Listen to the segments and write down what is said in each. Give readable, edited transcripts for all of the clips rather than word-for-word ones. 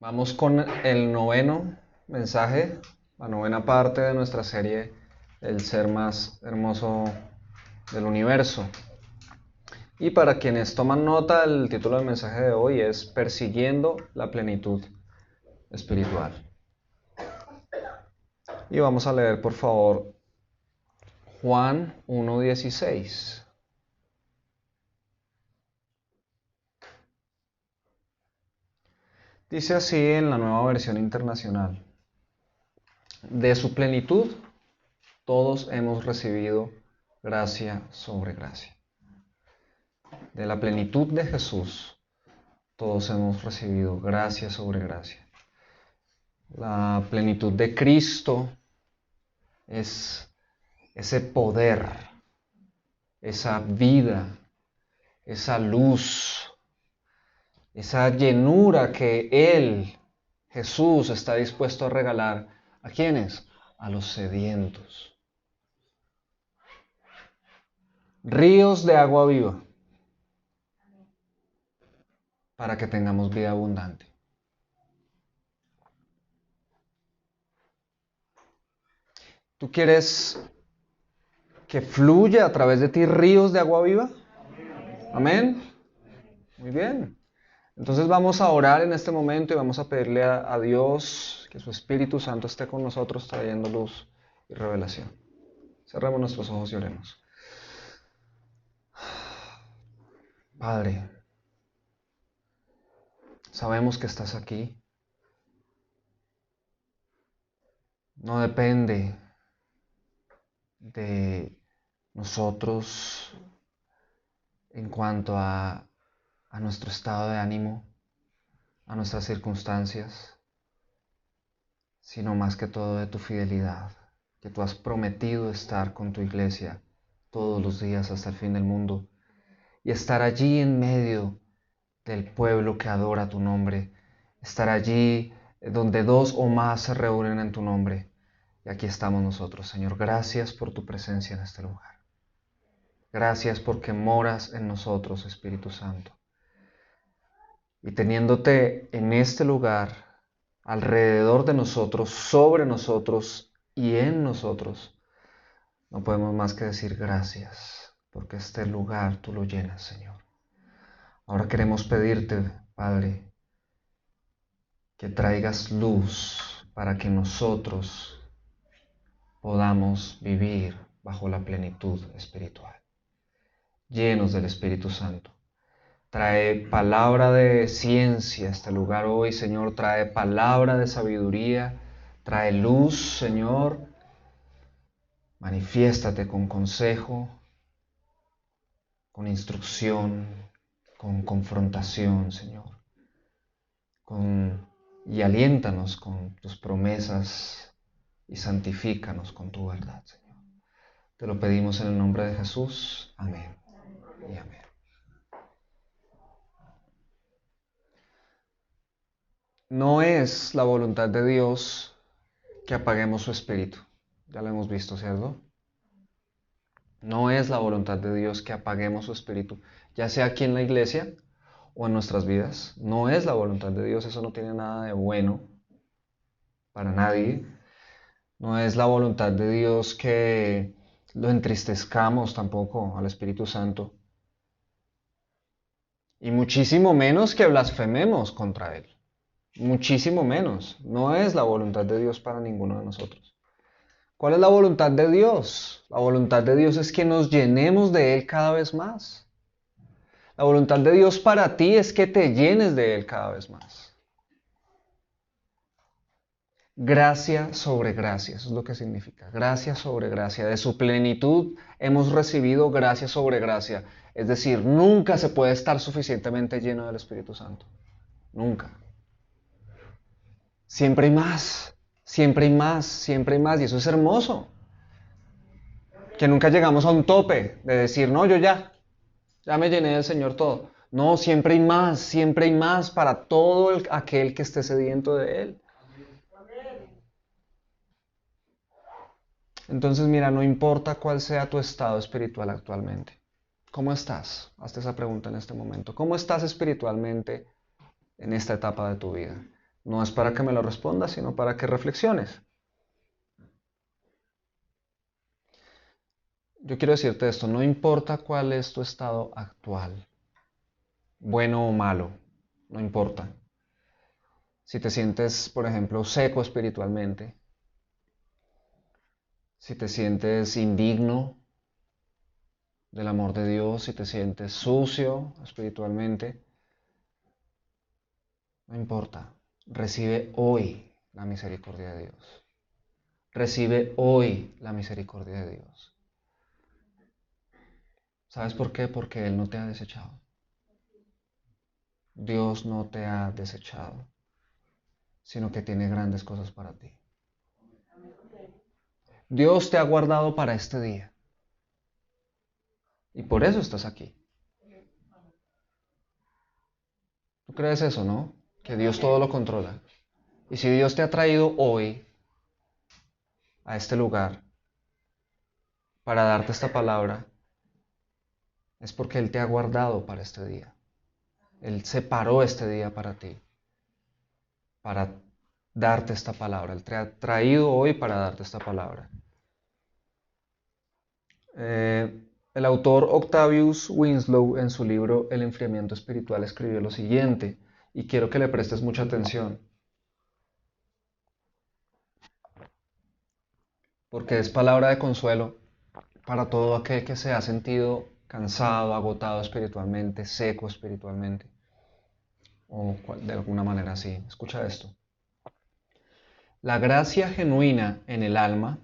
Vamos con el noveno mensaje, la novena parte de nuestra serie El ser más hermoso del universo. Y para quienes toman nota, el título del mensaje de hoy es Persiguiendo la plenitud espiritual. Y vamos a leer, por favor, Juan 1:16. Dice así en la nueva versión internacional: de su plenitud todos hemos recibido gracia sobre gracia. De la plenitud de Jesús todos hemos recibido gracia sobre gracia. La plenitud de Cristo es ese poder, esa vida, esa luz, esa llenura que Él, Jesús, está dispuesto a regalar. ¿A quiénes? A los sedientos. Ríos de agua viva para que tengamos vida abundante. ¿Tú quieres que fluya a través de ti ríos de agua viva? Amén. Muy bien. Entonces vamos a orar en este momento y vamos a pedirle a Dios que su Espíritu Santo esté con nosotros trayendo luz y revelación. Cerremos nuestros ojos y oremos. Padre, sabemos que estás aquí. No depende de nosotros en cuanto a nuestro estado de ánimo, a nuestras circunstancias, sino más que todo de tu fidelidad, que tú has prometido estar con tu iglesia todos los días hasta el fin del mundo y estar allí en medio del pueblo que adora tu nombre, estar allí donde dos o más se reúnen en tu nombre. Y aquí estamos nosotros, Señor. Gracias por tu presencia en este lugar. Gracias porque moras en nosotros, Espíritu Santo. Y teniéndote en este lugar, alrededor de nosotros, sobre nosotros y en nosotros, no podemos más que decir gracias, porque este lugar tú lo llenas, Señor. Ahora queremos pedirte, Padre, que traigas luz para que nosotros podamos vivir bajo la plenitud espiritual, llenos del Espíritu Santo. Trae palabra de ciencia a este lugar hoy, Señor. Trae palabra de sabiduría. Trae luz, Señor. Manifiéstate con consejo, con instrucción, con confrontación, Señor. Y aliéntanos con tus promesas y santifícanos con tu verdad, Señor. Te lo pedimos en el nombre de Jesús. Amén y amén. No es la voluntad de Dios que apaguemos su espíritu. Ya lo hemos visto, ¿cierto? No es la voluntad de Dios que apaguemos su espíritu, ya sea aquí en la iglesia o en nuestras vidas. No es la voluntad de Dios, eso no tiene nada de bueno para nadie. No es la voluntad de Dios que lo entristezcamos tampoco al Espíritu Santo. Y muchísimo menos que blasfememos contra Él. Muchísimo menos. No es la voluntad de Dios para ninguno de nosotros. ¿Cuál es la voluntad de Dios? La voluntad de Dios es que nos llenemos de Él cada vez más. La voluntad de Dios para ti es que te llenes de Él cada vez más. Gracia sobre gracia, eso es lo que significa. Gracia sobre gracia. De su plenitud hemos recibido gracia sobre gracia. Es decir, nunca se puede estar suficientemente lleno del Espíritu Santo. Nunca. Siempre hay más, siempre hay más, siempre hay más. Y eso es hermoso. Que nunca llegamos a un tope de decir, no, yo ya me llené del Señor todo. No, siempre hay más para todo aquel que esté sediento de Él. Entonces, mira, no importa cuál sea tu estado espiritual actualmente. ¿Cómo estás? Hazte esa pregunta en este momento. ¿Cómo estás espiritualmente en esta etapa de tu vida? No es para que me lo respondas, sino para que reflexiones. Yo quiero decirte esto, no importa cuál es tu estado actual, bueno o malo, no importa. Si te sientes, por ejemplo, seco espiritualmente, si te sientes indigno del amor de Dios, si te sientes sucio espiritualmente, no importa. Recibe hoy la misericordia de Dios. Recibe hoy la misericordia de Dios. ¿Sabes por qué? Porque Él no te ha desechado. Dios no te ha desechado, sino que tiene grandes cosas para ti. Dios te ha guardado para este día. Y por eso estás aquí. ¿Tú crees eso, no? Que Dios todo lo controla. Y si Dios te ha traído hoy a este lugar para darte esta palabra, es porque Él te ha guardado para este día. Él separó este día para ti, para darte esta palabra. Él te ha traído hoy para darte esta palabra. El autor Octavius Winslow, en su libro El enfriamiento espiritual, escribió lo siguiente, y quiero que le prestes mucha atención, porque es palabra de consuelo para todo aquel que se ha sentido cansado, agotado espiritualmente, seco espiritualmente, o de alguna manera así. Escucha esto. La gracia genuina en el alma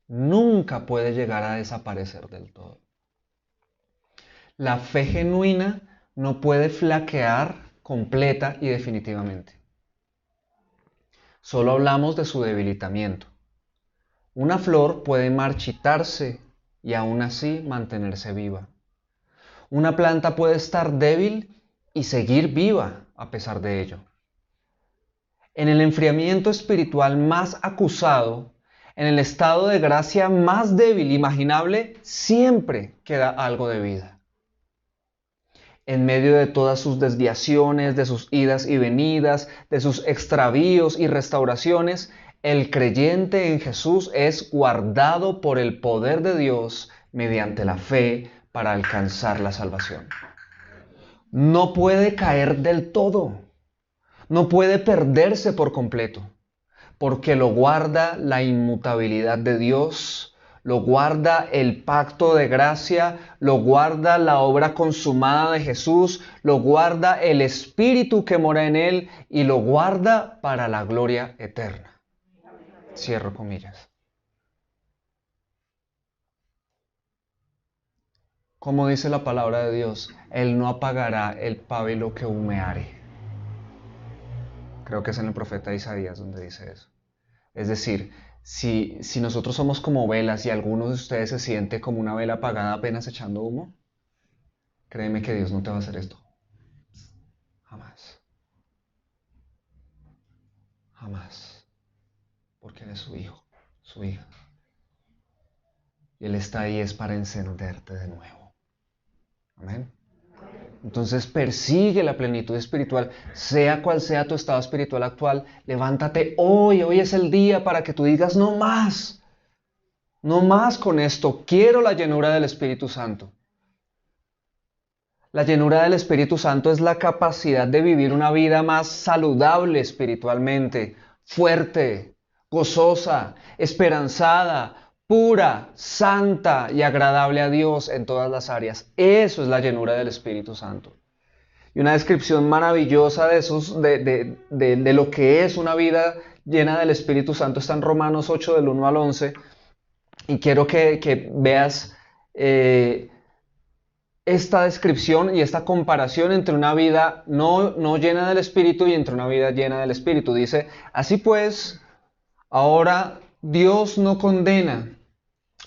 nunca puede llegar a desaparecer del todo. La fe genuina no puede flaquear completa y definitivamente. Solo hablamos de su debilitamiento. Una flor puede marchitarse y aún así mantenerse viva. Una planta puede estar débil y seguir viva a pesar de ello. En el enfriamiento espiritual más acusado, en el estado de gracia más débil imaginable, siempre queda algo de vida. En medio de todas sus desviaciones, de sus idas y venidas, de sus extravíos y restauraciones, el creyente en Jesús es guardado por el poder de Dios mediante la fe para alcanzar la salvación. No puede caer del todo, no puede perderse por completo, porque lo guarda la inmutabilidad de Dios, lo guarda el pacto de gracia, lo guarda la obra consumada de Jesús, lo guarda el Espíritu que mora en él y lo guarda para la gloria eterna. Cierro comillas. Como dice la palabra de Dios, Él no apagará el pábilo que humeare. Creo que es en el profeta Isaías donde dice eso. Es decir, si nosotros somos como velas y algunos de ustedes se sienten como una vela apagada apenas echando humo, créeme que Dios no te va a hacer esto. Jamás. Jamás. Porque eres su hijo, su hija. Y Él está ahí es para encenderte de nuevo. Amén. Entonces persigue la plenitud espiritual, sea cual sea tu estado espiritual actual, levántate hoy, hoy es el día para que tú digas no más con esto, quiero la llenura del Espíritu Santo. La llenura del Espíritu Santo es la capacidad de vivir una vida más saludable espiritualmente, fuerte, gozosa, esperanzada, pura, santa y agradable a Dios en todas las áreas. Eso es la llenura del Espíritu Santo. Y una descripción maravillosa de lo que es una vida llena del Espíritu Santo está en Romanos 8 del 1 al 11. Y quiero que veas esta descripción y esta comparación entre una vida no llena del Espíritu y entre una vida llena del Espíritu. Dice, así pues, ahora Dios no condena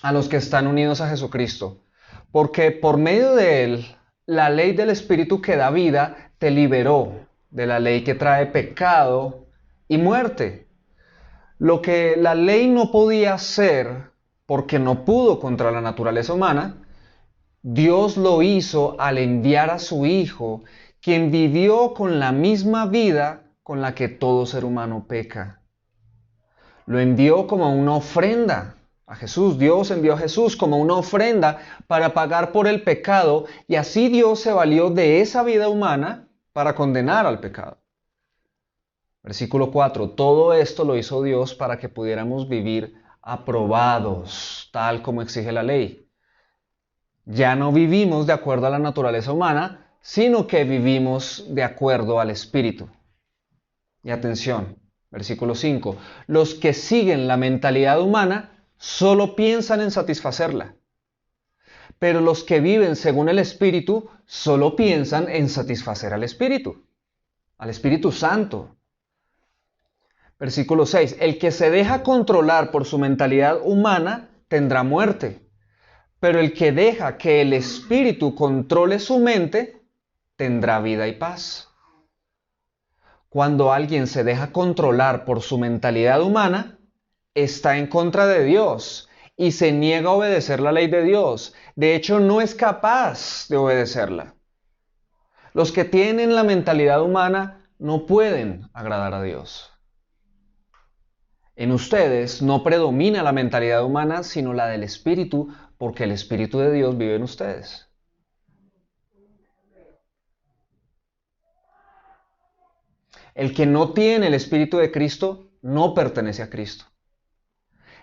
a los que están unidos a Jesucristo, porque por medio de Él, la ley del Espíritu que da vida te liberó de la ley que trae pecado y muerte. Lo que la ley no podía hacer, porque no pudo contra la naturaleza humana, Dios lo hizo al enviar a su Hijo, quien vivió con la misma vida con la que todo ser humano peca. Lo envió como una ofrenda a Jesús. Dios envió a Jesús como una ofrenda para pagar por el pecado, y así Dios se valió de esa vida humana para condenar al pecado. Versículo 4. Todo esto lo hizo Dios para que pudiéramos vivir aprobados, tal como exige la ley. Ya no vivimos de acuerdo a la naturaleza humana, sino que vivimos de acuerdo al Espíritu. Y atención, versículo 5. Los que siguen la mentalidad humana solo piensan en satisfacerla. Pero los que viven según el Espíritu solo piensan en satisfacer al Espíritu Santo. Versículo 6. El que se deja controlar por su mentalidad humana tendrá muerte. Pero el que deja que el Espíritu controle su mente tendrá vida y paz. Cuando alguien se deja controlar por su mentalidad humana, está en contra de Dios y se niega a obedecer la ley de Dios. De hecho, no es capaz de obedecerla. Los que tienen la mentalidad humana no pueden agradar a Dios. En ustedes no predomina la mentalidad humana, sino la del Espíritu, porque el Espíritu de Dios vive en ustedes. El que no tiene el Espíritu de Cristo no pertenece a Cristo.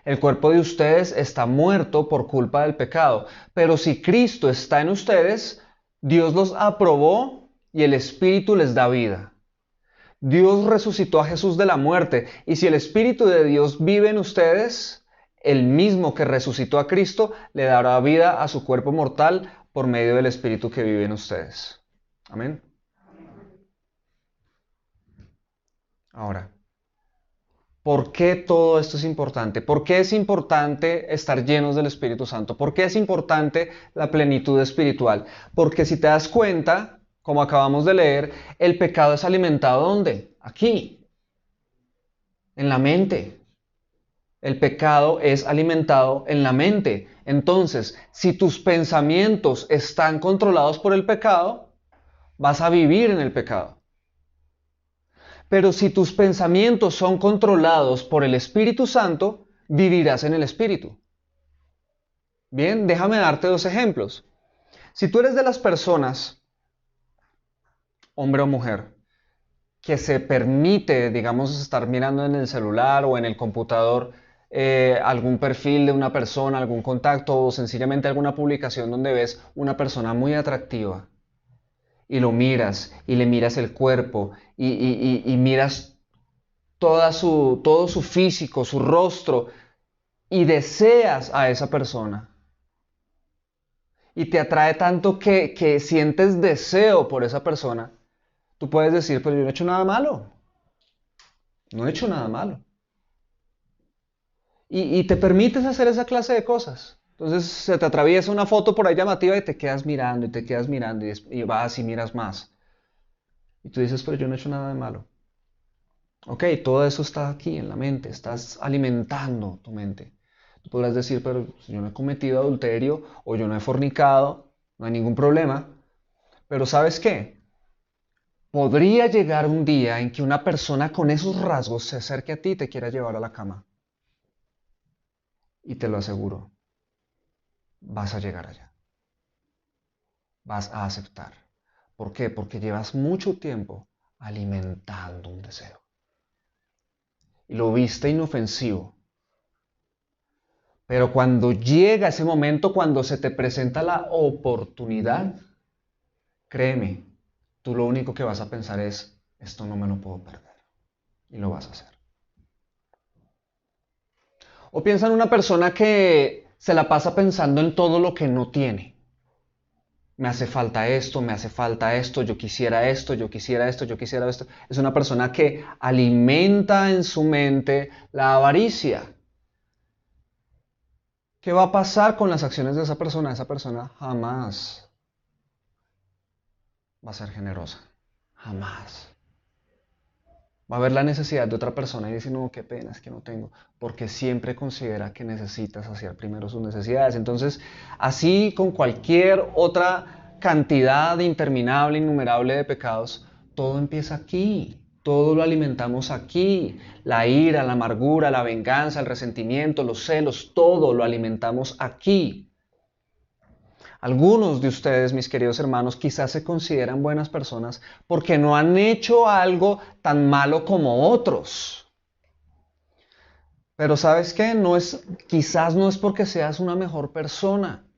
El cuerpo de ustedes está muerto por culpa del pecado, pero si Cristo está en ustedes, Dios los aprobó y el Espíritu les da vida. Dios resucitó a Jesús de la muerte, y si el Espíritu de Dios vive en ustedes, el mismo que resucitó a Cristo le dará vida a su cuerpo mortal por medio del Espíritu que vive en ustedes. Amén. Ahora, ¿por qué todo esto es importante? ¿Por qué es importante estar llenos del Espíritu Santo? ¿Por qué es importante la plenitud espiritual? Porque si te das cuenta, como acabamos de leer, el pecado es alimentado ¿dónde? Aquí, en la mente. El pecado es alimentado en la mente. Entonces, si tus pensamientos están controlados por el pecado, vas a vivir en el pecado. Pero si tus pensamientos son controlados por el Espíritu Santo, vivirás en el Espíritu. Bien, déjame darte dos ejemplos. Si tú eres de las personas, hombre o mujer, que se permite, digamos, estar mirando en el celular o en el computador algún perfil de una persona, algún contacto o sencillamente alguna publicación donde ves una persona muy atractiva, y lo miras y le miras el cuerpo y miras todo su físico, su rostro, y deseas a esa persona y te atrae tanto que sientes deseo por esa persona, tú puedes decir, pero yo no he hecho nada malo, no he hecho nada malo. Y te permites hacer esa clase de cosas. Entonces se te atraviesa una foto por ahí llamativa y te quedas mirando y te quedas mirando y vas y miras más. Y tú dices, pero yo no he hecho nada de malo. Ok, todo eso está aquí en la mente, estás alimentando tu mente. Tú podrás decir, pero yo no he cometido adulterio o yo no he fornicado, no hay ningún problema. Pero ¿sabes qué? Podría llegar un día en que una persona con esos rasgos se acerque a ti y te quiera llevar a la cama. Y te lo aseguro, vas a llegar allá. Vas a aceptar. ¿Por qué? Porque llevas mucho tiempo alimentando un deseo. Y lo viste inofensivo. Pero cuando llega ese momento, cuando se te presenta la oportunidad, créeme, tú lo único que vas a pensar es, esto no me lo puedo perder. Y lo vas a hacer. O piensa en una persona que se la pasa pensando en todo lo que no tiene. Me hace falta esto, me hace falta esto, yo quisiera esto, yo quisiera esto, yo quisiera esto. Es una persona que alimenta en su mente la avaricia. ¿Qué va a pasar con las acciones de esa persona? Esa persona jamás va a ser generosa. Jamás. Va a ver la necesidad de otra persona y dice, no, qué pena, es que no tengo. Porque siempre considera que necesita saciar primero sus necesidades. Entonces, así con cualquier otra cantidad interminable, innumerable de pecados, todo empieza aquí. Todo lo alimentamos aquí. La ira, la amargura, la venganza, el resentimiento, los celos, todo lo alimentamos aquí. Algunos de ustedes, mis queridos hermanos, quizás se consideran buenas personas porque no han hecho algo tan malo como otros. Pero ¿sabes qué? Quizás no es porque seas una mejor persona.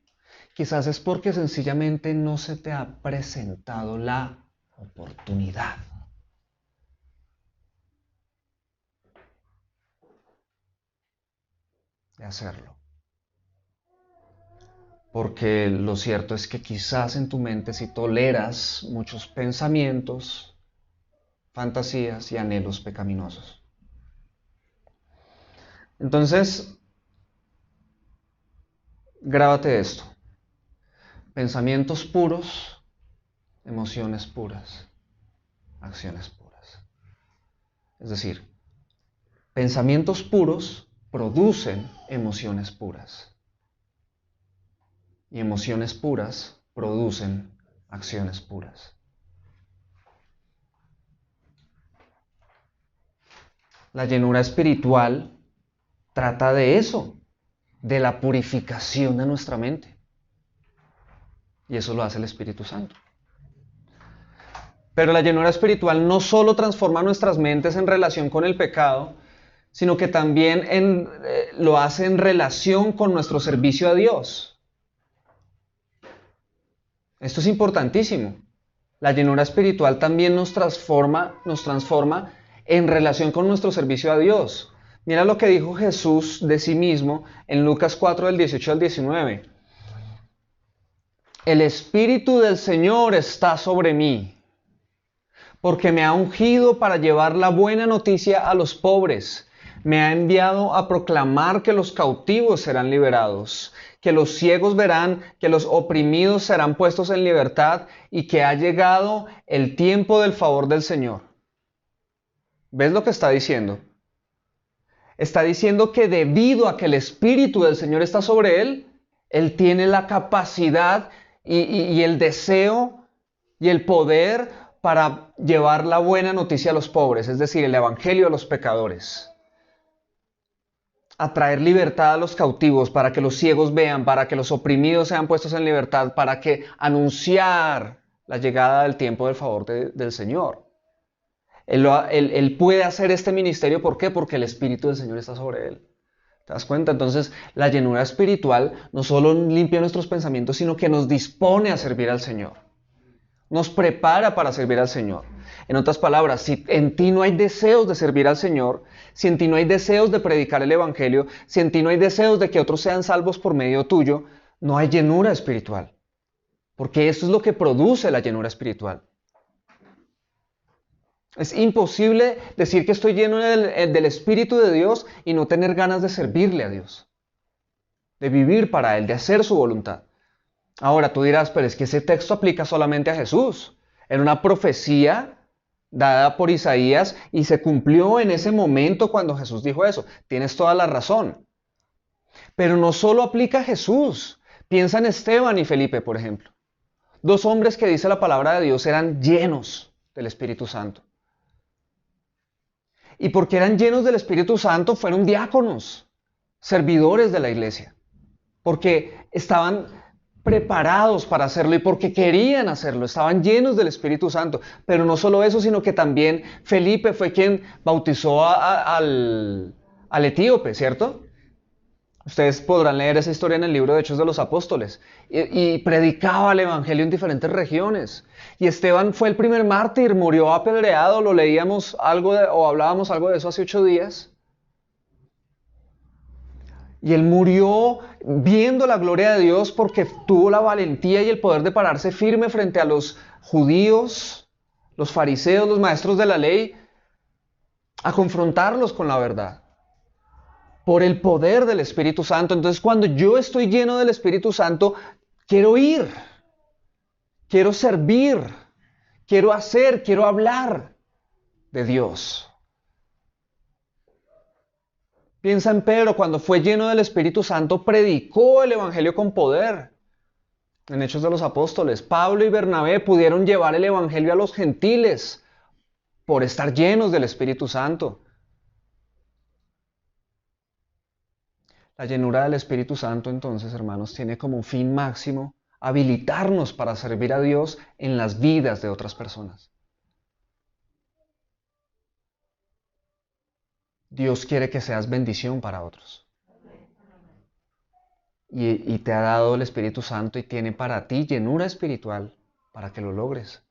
Quizás es porque sencillamente no se te ha presentado la oportunidad de hacerlo. Porque lo cierto es que quizás en tu mente si toleras muchos pensamientos, fantasías y anhelos pecaminosos. Entonces, grábate esto. Pensamientos puros, emociones puras, acciones puras. Es decir, pensamientos puros producen emociones puras. Y emociones puras producen acciones puras. La llenura espiritual trata de eso, de la purificación de nuestra mente. Y eso lo hace el Espíritu Santo. Pero la llenura espiritual no solo transforma nuestras mentes en relación con el pecado, sino que también lo hace en relación con nuestro servicio a Dios. Esto es importantísimo. La llenura espiritual también nos transforma en relación con nuestro servicio a Dios. Mira lo que dijo Jesús de sí mismo en Lucas 4, del 18 al 19. El Espíritu del Señor está sobre mí, porque me ha ungido para llevar la buena noticia a los pobres. Me ha enviado a proclamar que los cautivos serán liberados, que los ciegos verán, que los oprimidos serán puestos en libertad y que ha llegado el tiempo del favor del Señor. ¿Ves lo que está diciendo? Está diciendo que debido a que el Espíritu del Señor está sobre él, él tiene la capacidad y el deseo y el poder para llevar la buena noticia a los pobres, es decir, el evangelio a los pecadores. A traer libertad a los cautivos, para que los ciegos vean, para que los oprimidos sean puestos en libertad, para que anunciar la llegada del tiempo del favor del Señor. Él puede hacer este ministerio, ¿por qué? Porque el Espíritu del Señor está sobre él. ¿Te das cuenta? Entonces, la llenura espiritual no solo limpia nuestros pensamientos, sino que nos dispone a servir al Señor. Nos prepara para servir al Señor. En otras palabras, si en ti no hay deseos de servir al Señor, si en ti no hay deseos de predicar el Evangelio, si en ti no hay deseos de que otros sean salvos por medio tuyo, no hay llenura espiritual. Porque eso es lo que produce la llenura espiritual. Es imposible decir que estoy lleno del Espíritu de Dios y no tener ganas de servirle a Dios, de vivir para Él, de hacer su voluntad. Ahora tú dirás, pero es que ese texto aplica solamente a Jesús. Era una profecía dada por Isaías y se cumplió en ese momento cuando Jesús dijo eso. Tienes toda la razón. Pero no solo aplica a Jesús. Piensa en Esteban y Felipe, por ejemplo. Dos hombres que dice la palabra de Dios eran llenos del Espíritu Santo. Y porque eran llenos del Espíritu Santo, fueron diáconos, servidores de la iglesia. Porque estaban preparados para hacerlo y porque querían hacerlo, estaban llenos del Espíritu Santo. Pero no solo eso, sino que también Felipe fue quien bautizó al etíope, ¿cierto? Ustedes podrán leer esa historia en el libro de Hechos de los Apóstoles. Y predicaba el Evangelio en diferentes regiones. Y Esteban fue el primer mártir, murió apedreado, lo leíamos o hablábamos algo de eso hace 8 días. Y él murió viendo la gloria de Dios porque tuvo la valentía y el poder de pararse firme frente a los judíos, los fariseos, los maestros de la ley, a confrontarlos con la verdad. Por el poder del Espíritu Santo. Entonces, cuando yo estoy lleno del Espíritu Santo, quiero ir, quiero servir, quiero hacer, quiero hablar de Dios. Piensa en Pedro, cuando fue lleno del Espíritu Santo, predicó el Evangelio con poder. En Hechos de los Apóstoles, Pablo y Bernabé pudieron llevar el Evangelio a los gentiles por estar llenos del Espíritu Santo. La llenura del Espíritu Santo, entonces, hermanos, tiene como fin máximo habilitarnos para servir a Dios en las vidas de otras personas. Dios quiere que seas bendición para otros. Y te ha dado el Espíritu Santo y tiene para ti llenura espiritual para que lo logres.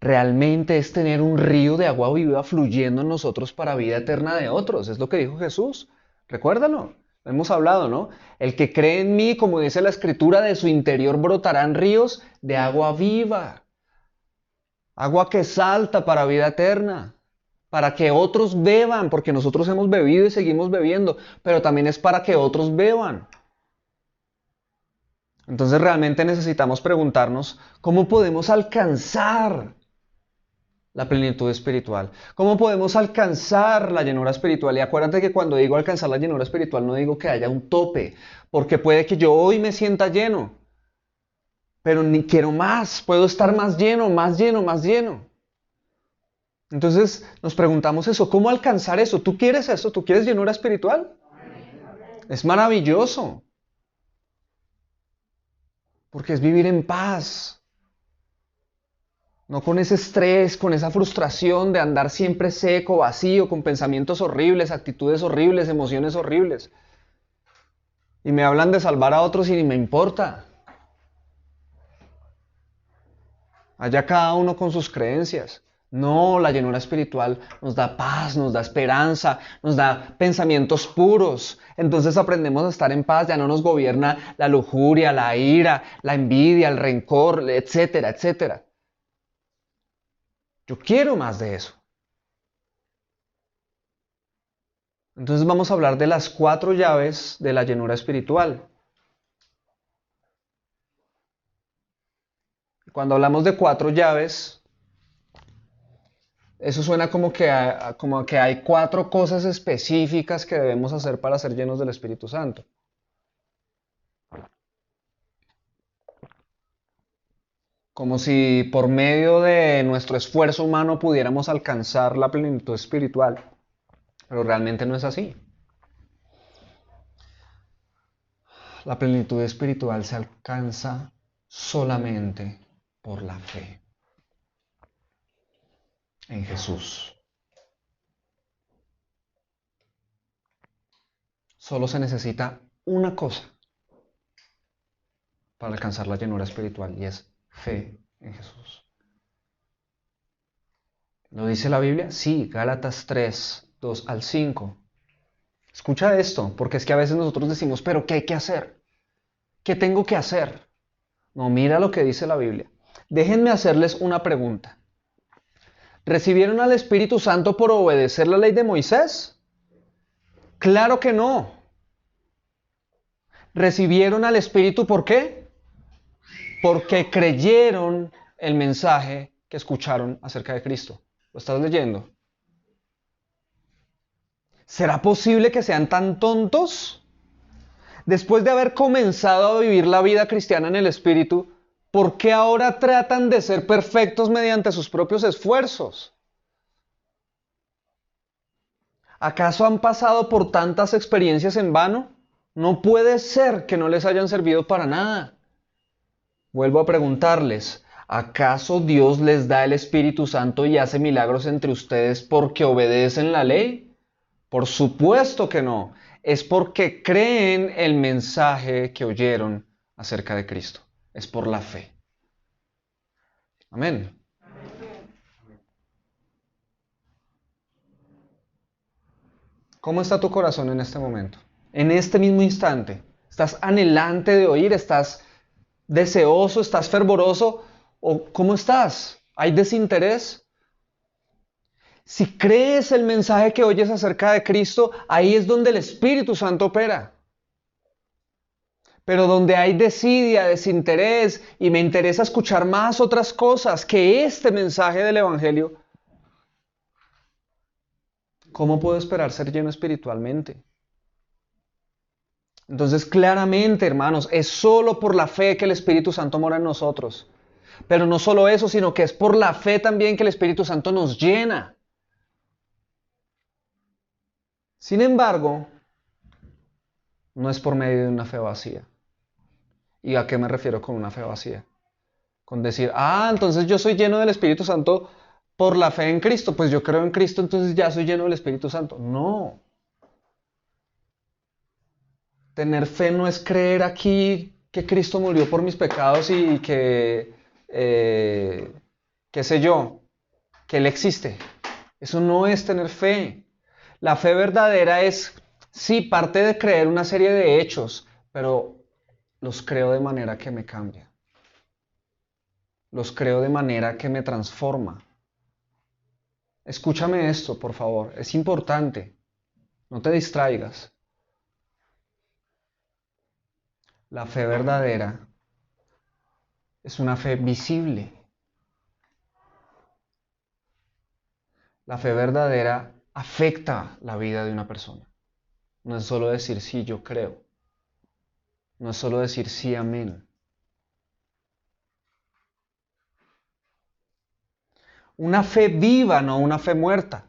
Realmente es tener un río de agua viva fluyendo en nosotros para vida eterna de otros. Es lo que dijo Jesús. Recuérdalo. Hemos hablado, ¿no? El que cree en mí, como dice la Escritura, de su interior brotarán ríos de agua viva. Agua que salta para vida eterna. Para que otros beban, porque nosotros hemos bebido y seguimos bebiendo. Pero también es para que otros beban. Entonces realmente necesitamos preguntarnos, ¿cómo podemos alcanzar la plenitud espiritual? ¿Cómo podemos alcanzar la llenura espiritual? Y acuérdate que cuando digo alcanzar la llenura espiritual no digo que haya un tope, porque puede que yo hoy me sienta lleno, pero ni quiero más, puedo estar más lleno, más lleno, más lleno. Entonces nos preguntamos eso, ¿cómo alcanzar eso? ¿Tú quieres eso? ¿Tú quieres llenura espiritual? Es maravilloso, porque es vivir en paz. No con ese estrés, con esa frustración de andar siempre seco, vacío, con pensamientos horribles, actitudes horribles, emociones horribles. Y me hablan de salvar a otros y ni me importa. Allá cada uno con sus creencias. No, la llenura espiritual nos da paz, nos da esperanza, nos da pensamientos puros. Entonces aprendemos a estar en paz, ya no nos gobierna la lujuria, la ira, la envidia, el rencor, etcétera, etcétera. Yo quiero más de eso. Entonces vamos a hablar de las 4 llaves de la llenura espiritual. Cuando hablamos de 4 llaves, eso suena como que hay 4 cosas específicas que debemos hacer para ser llenos del Espíritu Santo. Como si por medio de nuestro esfuerzo humano pudiéramos alcanzar la plenitud espiritual. Pero realmente no es así. La plenitud espiritual se alcanza solamente por la fe en Jesús. Solo se necesita una cosa para alcanzar la llenura espiritual y es fe en Jesús. ¿Lo dice la Biblia? Sí, Gálatas 3, 2 al 5. Escucha esto, porque es que a veces nosotros decimos, pero ¿qué hay que hacer? ¿Qué tengo que hacer? No, mira lo que dice la Biblia. Déjenme hacerles una pregunta. ¿Recibieron al Espíritu Santo por obedecer la ley de Moisés? Claro que no. ¿Recibieron al Espíritu por qué? Porque creyeron el mensaje que escucharon acerca de Cristo. ¿Lo estás leyendo? ¿Será posible que sean tan tontos? Después de haber comenzado a vivir la vida cristiana en el Espíritu, ¿por qué ahora tratan de ser perfectos mediante sus propios esfuerzos? ¿Acaso han pasado por tantas experiencias en vano? No puede ser que no les hayan servido para nada. Vuelvo a preguntarles, ¿acaso Dios les da el Espíritu Santo y hace milagros entre ustedes porque obedecen la ley? Por supuesto que no. Es porque creen el mensaje que oyeron acerca de Cristo. Es por la fe. Amén. ¿Cómo está tu corazón en este momento? En este mismo instante. ¿Estás anhelante de oír? ¿Estás deseoso? ¿Estás fervoroso? ¿O cómo estás? ¿Hay desinterés? Si crees el mensaje que oyes acerca de Cristo, ahí es donde el Espíritu Santo opera. Pero donde hay desidia, desinterés y me interesa escuchar más otras cosas que este mensaje del Evangelio, ¿cómo puedo esperar ser lleno espiritualmente? Entonces, claramente, hermanos, es solo por la fe que el Espíritu Santo mora en nosotros. Pero no solo eso, sino que es por la fe también que el Espíritu Santo nos llena. Sin embargo, no es por medio de una fe vacía. ¿Y a qué me refiero con una fe vacía? Con decir, entonces yo soy lleno del Espíritu Santo por la fe en Cristo. Pues yo creo en Cristo, entonces ya soy lleno del Espíritu Santo. No. Tener fe no es creer aquí que Cristo murió por mis pecados y que, qué sé yo, que Él existe. Eso no es tener fe. La fe verdadera es, sí, parte de creer una serie de hechos, pero los creo de manera que me cambia. Los creo de manera que me transforma. Escúchame esto, por favor. Es importante. No te distraigas. La fe verdadera es una fe visible. La fe verdadera afecta la vida de una persona. No es solo decir sí, yo creo. No es solo decir sí, amén. Una fe viva, no una fe muerta.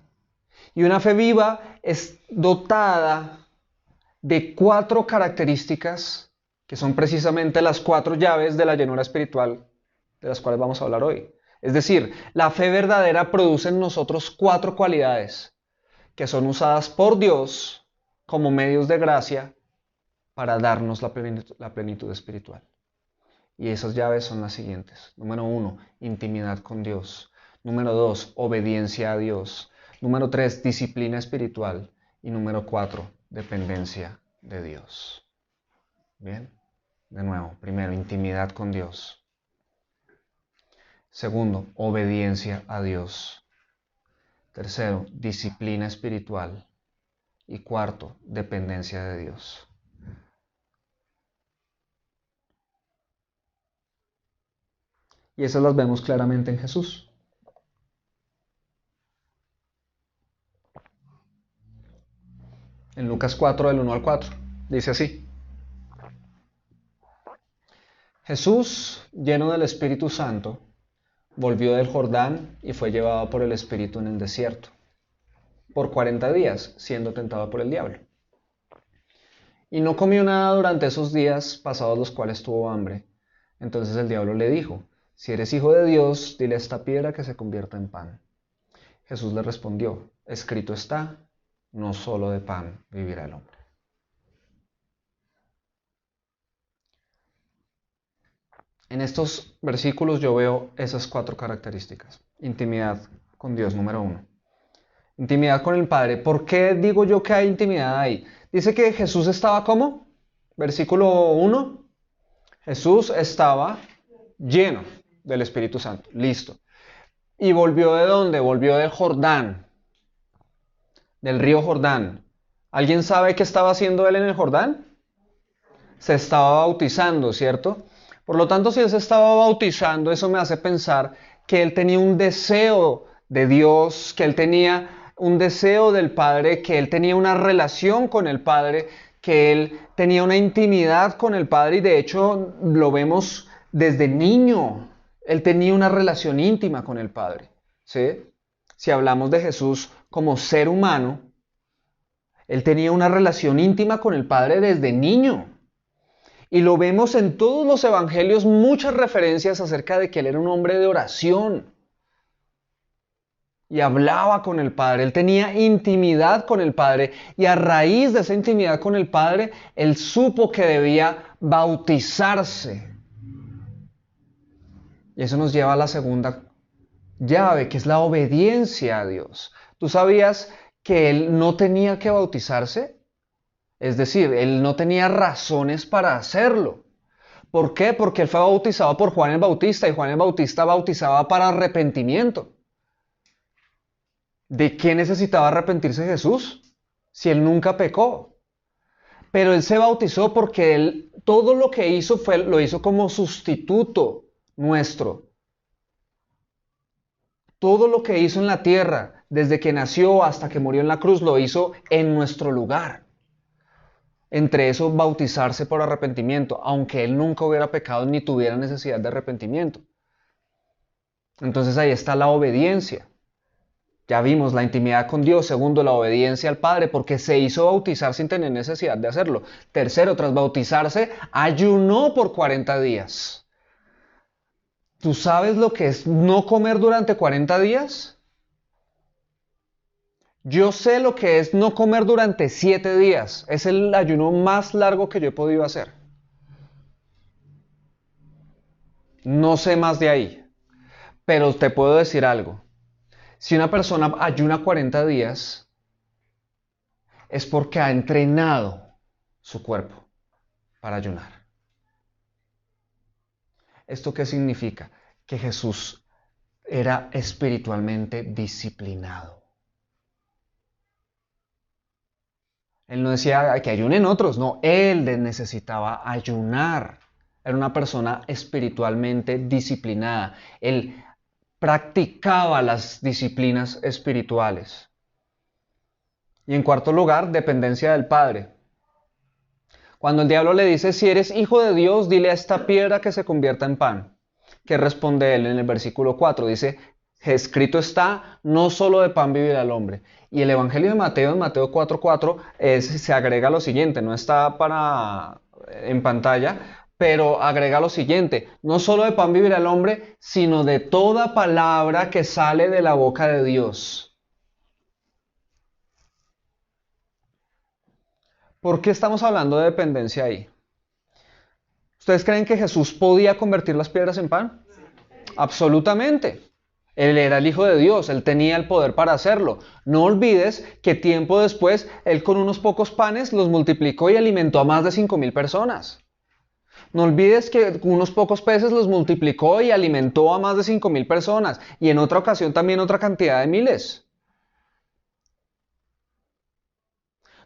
Y una fe viva es dotada de 4 características que son precisamente las 4 llaves de la llenura espiritual de las cuales vamos a hablar hoy. Es decir, la fe verdadera produce en nosotros 4 cualidades que son usadas por Dios como medios de gracia para darnos la plenitud espiritual. Y esas llaves son las siguientes. Número 1, intimidad con Dios. Número 2, obediencia a Dios. Número 3, disciplina espiritual. Y número 4, dependencia de Dios. Bien, de nuevo, primero, intimidad con Dios. Segundo, obediencia a Dios. Tercero, disciplina espiritual. Y cuarto, dependencia de Dios. Y esas las vemos claramente en Jesús. En Lucas 4, del 1 al 4, dice así. Jesús, lleno del Espíritu Santo, volvió del Jordán y fue llevado por el Espíritu en el desierto, por 40 días, siendo tentado por el diablo. Y no comió nada durante esos días, pasados los cuales tuvo hambre. Entonces el diablo le dijo, si eres hijo de Dios, dile a esta piedra que se convierta en pan. Jesús le respondió, escrito está, no solo de pan vivirá el hombre. En estos versículos yo veo esas 4 características. Intimidad con Dios, número 1. Intimidad con el Padre. ¿Por qué digo yo que hay intimidad ahí? Dice que Jesús estaba ¿cómo? Versículo 1. Jesús estaba lleno del Espíritu Santo. Listo. ¿Y volvió de dónde? Volvió del Jordán. Del río Jordán. ¿Alguien sabe qué estaba haciendo él en el Jordán? Se estaba bautizando, ¿cierto? Por lo tanto, si él se estaba bautizando, eso me hace pensar que él tenía un deseo de Dios, que él tenía un deseo del Padre, que él tenía una relación con el Padre, que él tenía una intimidad con el Padre y de hecho lo vemos desde niño. Él tenía una relación íntima con el Padre, ¿sí? Si hablamos de Jesús como ser humano, él tenía una relación íntima con el Padre desde niño. Y lo vemos en todos los evangelios, muchas referencias acerca de que él era un hombre de oración. Y hablaba con el Padre, él tenía intimidad con el Padre. Y a raíz de esa intimidad con el Padre, él supo que debía bautizarse. Y eso nos lleva a la segunda llave, que es la obediencia a Dios. ¿Tú sabías que él no tenía que bautizarse? Es decir, él no tenía razones para hacerlo. ¿Por qué? Porque él fue bautizado por Juan el Bautista y Juan el Bautista bautizaba para arrepentimiento. ¿De qué necesitaba arrepentirse Jesús? Si él nunca pecó. Pero él se bautizó porque él todo lo que hizo lo hizo como sustituto nuestro. Todo lo que hizo en la tierra, desde que nació hasta que murió en la cruz, lo hizo en nuestro lugar. Entre eso, bautizarse por arrepentimiento, aunque él nunca hubiera pecado ni tuviera necesidad de arrepentimiento. Entonces ahí está la obediencia. Ya vimos la intimidad con Dios. Segundo, la obediencia al Padre, porque se hizo bautizar sin tener necesidad de hacerlo. Tercero, tras bautizarse, ayunó por 40 días. ¿Tú sabes lo que es no comer durante 40 días? Yo sé lo que es no comer durante 7 días. Es el ayuno más largo que yo he podido hacer. No sé más de ahí. Pero te puedo decir algo. Si una persona ayuna 40 días, es porque ha entrenado su cuerpo para ayunar. ¿Esto qué significa? Que Jesús era espiritualmente disciplinado. Él no decía que ayunen otros, no, él necesitaba ayunar. Era una persona espiritualmente disciplinada. Él practicaba las disciplinas espirituales. Y en cuarto lugar, dependencia del Padre. Cuando el diablo le dice, si eres hijo de Dios, dile a esta piedra que se convierta en pan. ¿Qué responde él en el versículo 4? Dice, escrito está, no solo de pan vivirá el hombre. Y el Evangelio de Mateo, en Mateo 4:4, se agrega lo siguiente, no está en pantalla, pero agrega lo siguiente, no solo de pan vivirá el hombre, sino de toda palabra que sale de la boca de Dios. ¿Por qué estamos hablando de dependencia ahí? ¿Ustedes creen que Jesús podía convertir las piedras en pan? Absolutamente. Él era el Hijo de Dios, Él tenía el poder para hacerlo. No olvides que tiempo después, Él con unos pocos panes los multiplicó y alimentó a más de 5,000 personas. No olvides que con unos pocos peces los multiplicó y alimentó a más de 5,000 personas. Y en otra ocasión también otra cantidad de miles.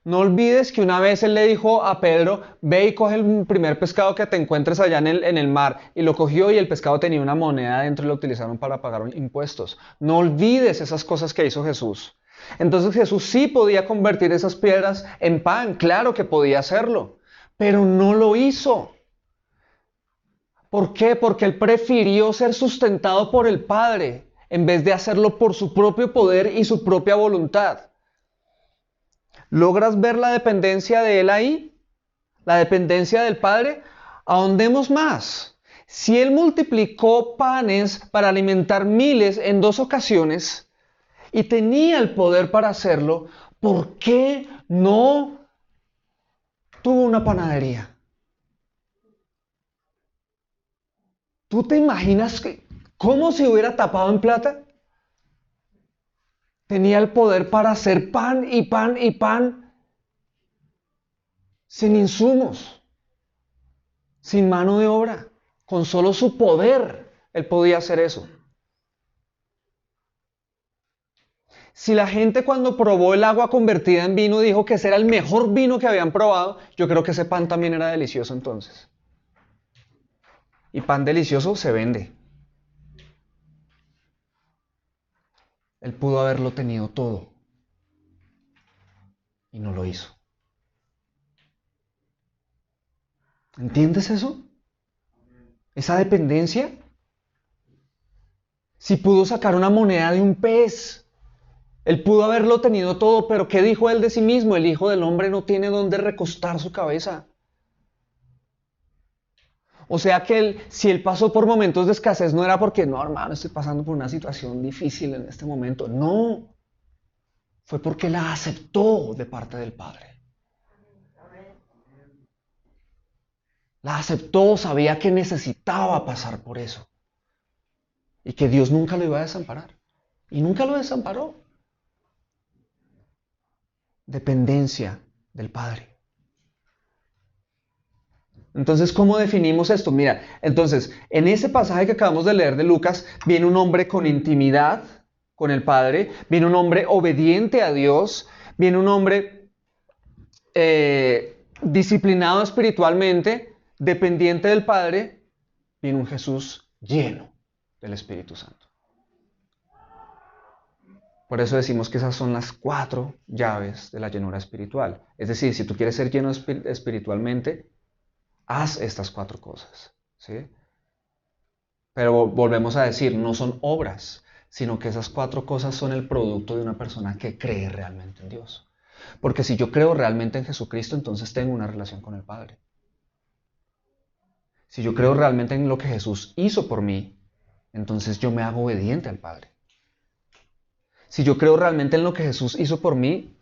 No olvides que una vez él le dijo a Pedro, ve y coge el primer pescado que te encuentres allá en el mar. Y lo cogió y el pescado tenía una moneda dentro y lo utilizaron para pagar impuestos. No olvides esas cosas que hizo Jesús. Entonces Jesús sí podía convertir esas piedras en pan, claro que podía hacerlo, pero no lo hizo. ¿Por qué? Porque él prefirió ser sustentado por el Padre en vez de hacerlo por su propio poder y su propia voluntad. ¿Logras ver la dependencia de él ahí? La dependencia del Padre. Ahondemos más. Si él multiplicó panes para alimentar miles en 2 ocasiones y tenía el poder para hacerlo, ¿por qué no tuvo una panadería? ¿Tú te imaginas cómo se hubiera tapado en plata? Tenía el poder para hacer pan y pan y pan sin insumos, sin mano de obra. Con solo su poder, él podía hacer eso. Si la gente cuando probó el agua convertida en vino dijo que ese era el mejor vino que habían probado, yo creo que ese pan también era delicioso entonces. Y pan delicioso se vende. Él pudo haberlo tenido todo y no lo hizo. ¿Entiendes eso? Esa dependencia. Si pudo sacar una moneda de un pez, él pudo haberlo tenido todo, pero ¿qué dijo él de sí mismo? El Hijo del Hombre no tiene dónde recostar su cabeza. O sea que si él pasó por momentos de escasez, no era porque, no, hermano, estoy pasando por una situación difícil en este momento. No, fue porque la aceptó de parte del Padre. La aceptó, sabía que necesitaba pasar por eso. Y que Dios nunca lo iba a desamparar. Y nunca lo desamparó. Dependencia del Padre. Entonces, ¿cómo definimos esto? Mira, entonces, en ese pasaje que acabamos de leer de Lucas, viene un hombre con intimidad con el Padre, viene un hombre obediente a Dios, viene un hombre disciplinado espiritualmente, dependiente del Padre, viene un Jesús lleno del Espíritu Santo. Por eso decimos que esas son las 4 llaves de la llenura espiritual. Es decir, si tú quieres ser lleno espiritualmente, haz estas 4 cosas, ¿sí? Pero volvemos a decir, no son obras, sino que esas 4 cosas son el producto de una persona que cree realmente en Dios. Porque si yo creo realmente en Jesucristo, entonces tengo una relación con el Padre. Si yo creo realmente en lo que Jesús hizo por mí, entonces yo me hago obediente al Padre. Si yo creo realmente en lo que Jesús hizo por mí,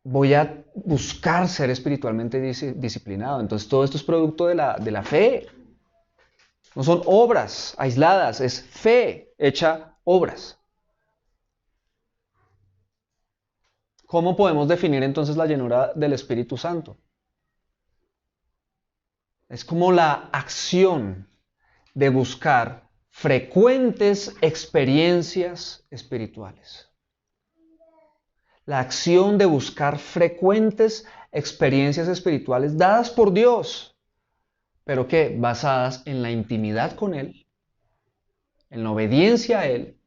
voy a buscar ser espiritualmente disciplinado. Entonces todo esto es producto de la fe. No son obras aisladas, es fe hecha obras. ¿Cómo podemos definir entonces la llenura del Espíritu Santo? Es como la acción de buscar frecuentes experiencias espirituales. La acción de buscar frecuentes experiencias espirituales dadas por Dios, pero que basadas en la intimidad con Él, en la obediencia a Él,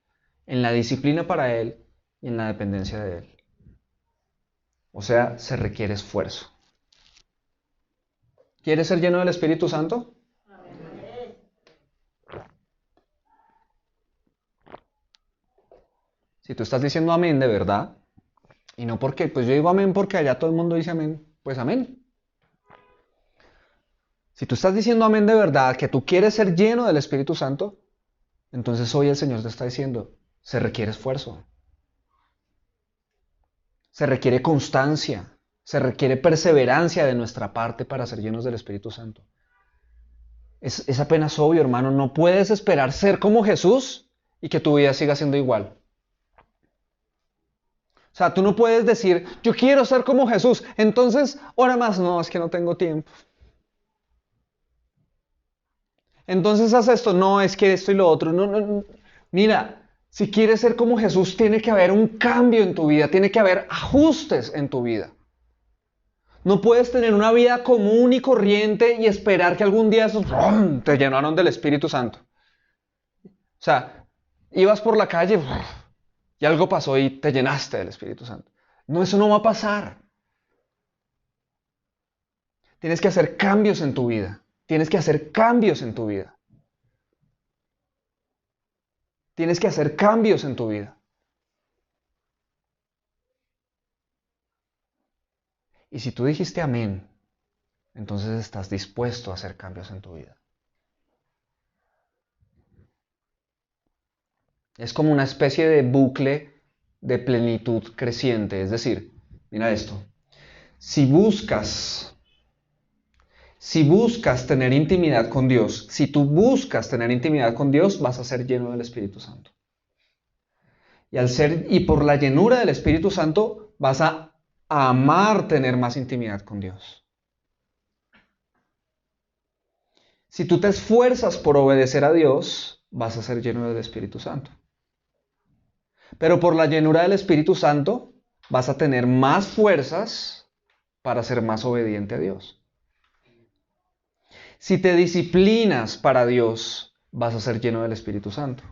en la disciplina para Él y en la dependencia de Él. O sea, se requiere esfuerzo. ¿Quieres ser lleno del Espíritu Santo? Si tú estás diciendo amén de verdad, y no porque, pues yo digo amén porque allá todo el mundo dice amén, pues amén. Si tú estás diciendo amén de verdad, que tú quieres ser lleno del Espíritu Santo, entonces hoy el Señor te está diciendo, se requiere esfuerzo, se requiere constancia, se requiere perseverancia de nuestra parte para ser llenos del Espíritu Santo. Es apenas obvio, hermano, no puedes esperar ser como Jesús y que tu vida siga siendo igual. O sea, tú no puedes decir, yo quiero ser como Jesús, entonces, ahora más, no, es que no tengo tiempo. Entonces haz esto, no, es que esto y lo otro. No, no, no. Mira, si quieres ser como Jesús, tiene que haber un cambio en tu vida, tiene que haber ajustes en tu vida. No puedes tener una vida común y corriente y esperar que algún día esos ¡rum!, te llenaron del Espíritu Santo. O sea, ibas por la calle y algo pasó y te llenaste del Espíritu Santo. No, eso no va a pasar. Tienes que hacer cambios en tu vida. Tienes que hacer cambios en tu vida. Tienes que hacer cambios en tu vida. Y si tú dijiste amén, entonces estás dispuesto a hacer cambios en tu vida. Es como una especie de bucle de plenitud creciente. Es decir, mira esto. Si buscas tener intimidad con Dios, si tú buscas tener intimidad con Dios, vas a ser lleno del Espíritu Santo. Y por la llenura del Espíritu Santo vas a amar tener más intimidad con Dios. Si tú te esfuerzas por obedecer a Dios, vas a ser lleno del Espíritu Santo. Pero por la llenura del Espíritu Santo vas a tener más fuerzas para ser más obediente a Dios. Si te disciplinas para Dios, vas a ser lleno del Espíritu Santo.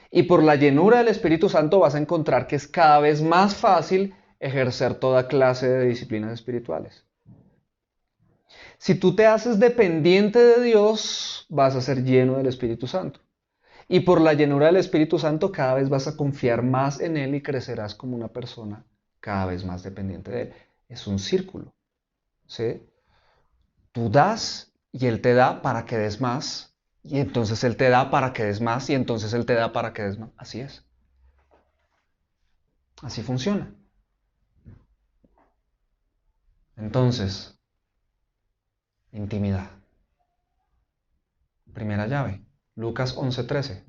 Y por la llenura del Espíritu Santo vas a encontrar que es cada vez más fácil ejercer toda clase de disciplinas espirituales. Si tú te haces dependiente de Dios, vas a ser lleno del Espíritu Santo. Y por la llenura del Espíritu Santo cada vez vas a confiar más en Él y crecerás como una persona cada vez más dependiente de Él. Es un círculo, ¿sí? Tú das y Él te da para que des más. Y entonces Él te da para que des más. Y entonces Él te da para que des más. Así es. Así funciona. Entonces, intimidad. Primera llave. Lucas 11:13.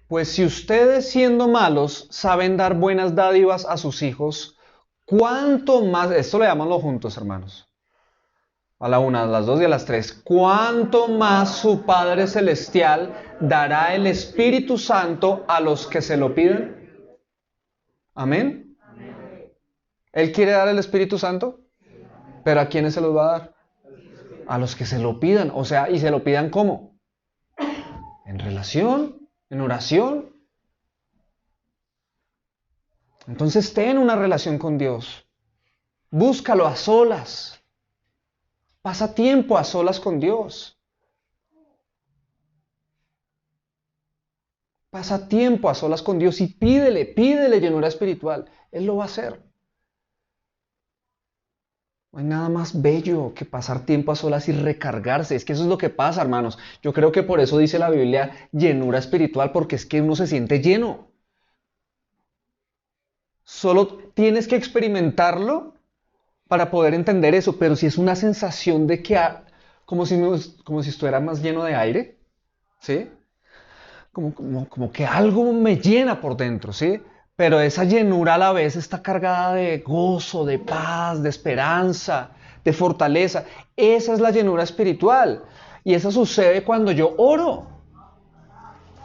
Pues si ustedes siendo malos saben dar buenas dádivas a sus hijos, ¿cuánto más? Esto lo llamamos juntos, hermanos. A la una, a las dos y a las tres. ¿Cuánto más su Padre Celestial dará el Espíritu Santo a los que se lo piden? ¿Amén? ¿Él quiere dar el Espíritu Santo? ¿Pero a quiénes se los va a dar? A los que se lo pidan. O sea, ¿y se lo pidan cómo? En relación, en oración. Entonces ten una relación con Dios. Búscalo a solas. Pasa tiempo a solas con Dios. Pasa tiempo a solas con Dios y pídele llenura espiritual. Él lo va a hacer. No hay nada más bello que pasar tiempo a solas y recargarse. Es que eso es lo que pasa, hermanos. Yo creo que por eso dice la Biblia llenura espiritual, porque es que uno se siente lleno. Solo tienes que experimentarlo para poder entender eso, pero si es una sensación de que, como si estuviera más lleno de aire, ¿sí? Como que algo me llena por dentro, ¿sí? Pero esa llenura a la vez está cargada de gozo, de paz, de esperanza, de fortaleza. Esa es la llenura espiritual. Y eso sucede cuando yo oro.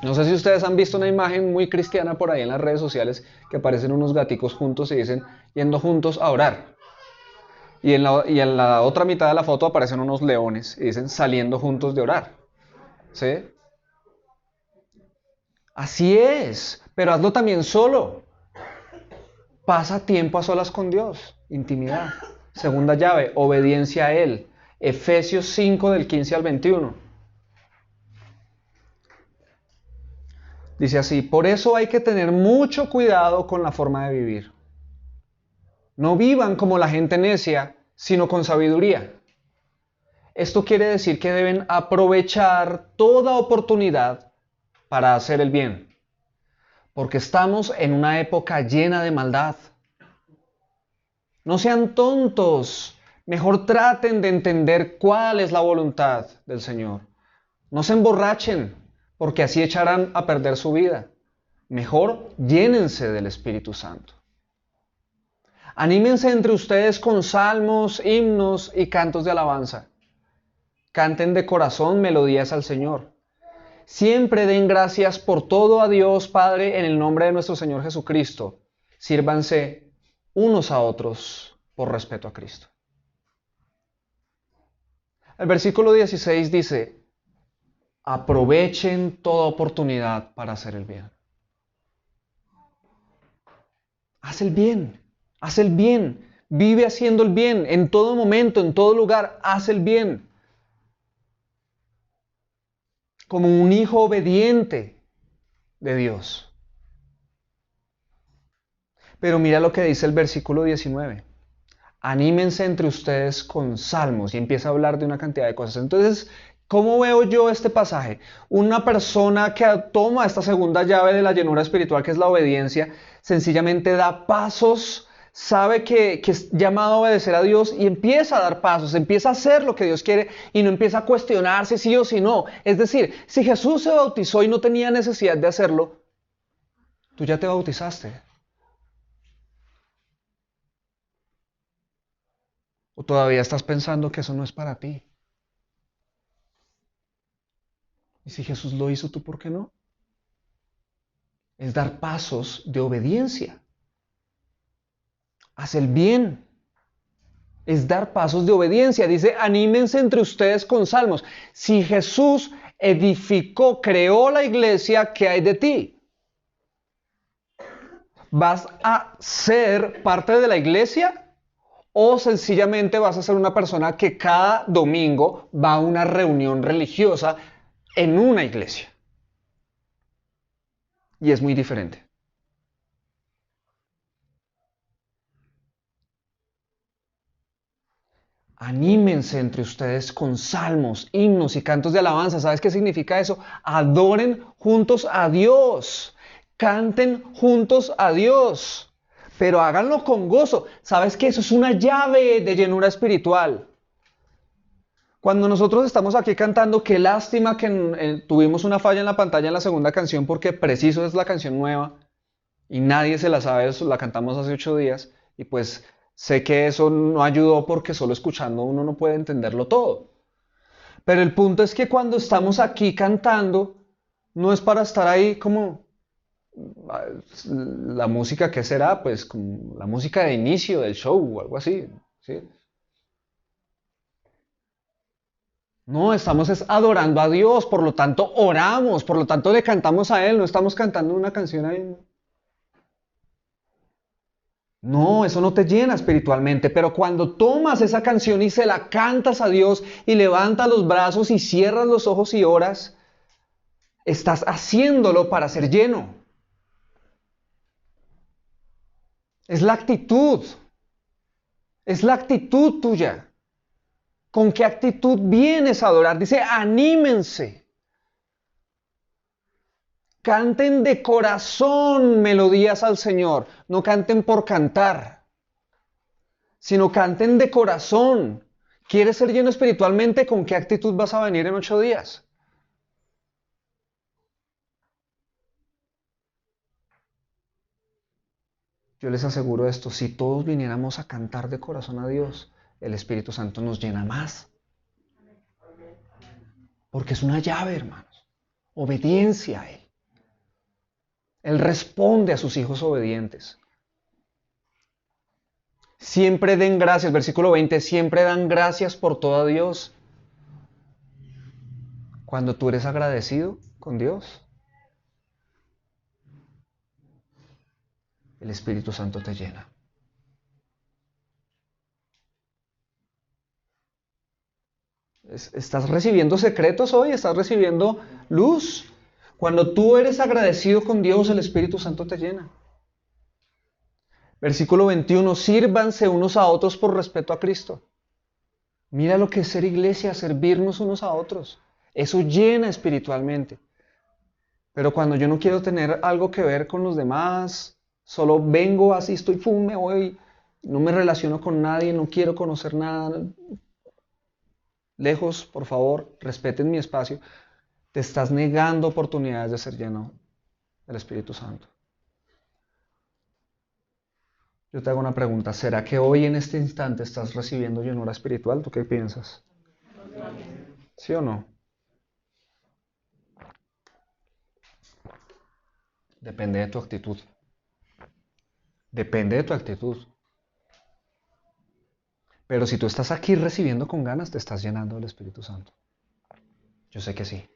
No sé si ustedes han visto una imagen muy cristiana por ahí en las redes sociales que aparecen unos gaticos juntos y dicen yendo juntos a orar. Y en la otra mitad de la foto aparecen unos leones y dicen saliendo juntos de orar. ¿Sí? Así es, pero hazlo también solo. Pasa tiempo a solas con Dios, intimidad. Segunda llave, obediencia a Él. Efesios 5 del 15 al 21. Dice así, por eso hay que tener mucho cuidado con la forma de vivir. No vivan como la gente necia, sino con sabiduría. Esto quiere decir que deben aprovechar toda oportunidad para hacer el bien, porque estamos en una época llena de maldad. No sean tontos, mejor traten de entender cuál es la voluntad del Señor. No se emborrachen, porque así echarán a perder su vida. Mejor llénense del Espíritu Santo. Anímense entre ustedes con salmos, himnos y cantos de alabanza. Canten de corazón melodías al Señor. Siempre den gracias por todo a Dios Padre en el nombre de nuestro Señor Jesucristo. Sírvanse unos a otros por respeto a Cristo. El versículo 16 dice, aprovechen toda oportunidad para hacer el bien. Haz el bien, haz el bien, vive haciendo el bien, en todo momento, en todo lugar, haz el bien. Como un hijo obediente de Dios. Pero mira lo que dice el versículo 19. Anímense entre ustedes con salmos y empieza a hablar de una cantidad de cosas. Entonces, ¿cómo veo yo este pasaje? Una persona que toma esta segunda llave de la llenura espiritual, que es la obediencia, sencillamente da pasos, sabe que es llamado a obedecer a Dios y empieza a dar pasos, empieza a hacer lo que Dios quiere y no empieza a cuestionarse sí o sí no. Es decir, si Jesús se bautizó y no tenía necesidad de hacerlo, tú ya te bautizaste. ¿O todavía estás pensando que eso no es para ti? Y si Jesús lo hizo, ¿tú por qué no? Es dar pasos de obediencia. Haz el bien. Es dar pasos de obediencia. Dice, anímense entre ustedes con salmos. Si Jesús edificó, creó la iglesia, ¿qué hay de ti? ¿Vas a ser parte de la iglesia? ¿O sencillamente vas a ser una persona que cada domingo va a una reunión religiosa en una iglesia? Y es muy diferente. Anímense entre ustedes con salmos, himnos y cantos de alabanza. ¿Sabes qué significa eso? Adoren juntos a Dios. Canten juntos a Dios. Pero háganlo con gozo. ¿Sabes qué? Eso es una llave de llenura espiritual. Cuando nosotros estamos aquí cantando, qué lástima que tuvimos una falla en la pantalla en la segunda canción, porque preciso es la canción nueva y nadie se la sabe, la cantamos hace 8 días y pues sé que eso no ayudó porque solo escuchando uno no puede entenderlo todo. Pero el punto es que cuando estamos aquí cantando, no es para estar ahí como la música que será, pues como la música de inicio del show o algo así, ¿sí? No, estamos adorando a Dios, por lo tanto oramos, por lo tanto le cantamos a Él, no estamos cantando una canción ahí. No, eso no te llena espiritualmente, pero cuando tomas esa canción y se la cantas a Dios y levantas los brazos y cierras los ojos y oras, estás haciéndolo para ser lleno. Es la actitud. Es la actitud tuya. ¿Con qué actitud vienes a adorar? Dice, anímense. Canten de corazón melodías al Señor. No canten por cantar, sino canten de corazón. ¿Quieres ser lleno espiritualmente? ¿Con qué actitud vas a venir en 8 días? Yo les aseguro esto, si todos viniéramos a cantar de corazón a Dios, el Espíritu Santo nos llena más. Porque es una llave, hermanos. Obediencia a Él. Él responde a sus hijos obedientes. Siempre den gracias, versículo 20, siempre dan gracias por todo a Dios. Cuando tú eres agradecido con Dios, el Espíritu Santo te llena. ¿Estás recibiendo secretos hoy? ¿Estás recibiendo luz? Cuando tú eres agradecido con Dios, el Espíritu Santo te llena. Versículo 21, sírvanse unos a otros por respeto a Cristo. Mira lo que es ser iglesia, servirnos unos a otros. Eso llena espiritualmente. Pero cuando yo no quiero tener algo que ver con los demás, solo vengo, así estoy, me voy, no me relaciono con nadie, no quiero conocer nada. Lejos, por favor, respeten mi espacio. Te estás negando oportunidades de ser lleno del Espíritu Santo. Yo te hago una pregunta. ¿Será que hoy en este instante estás recibiendo llenura espiritual? ¿Tú qué piensas? ¿Sí o no? Depende de tu actitud. Depende de tu actitud. Pero si tú estás aquí recibiendo con ganas, te estás llenando del Espíritu Santo. Yo sé que sí.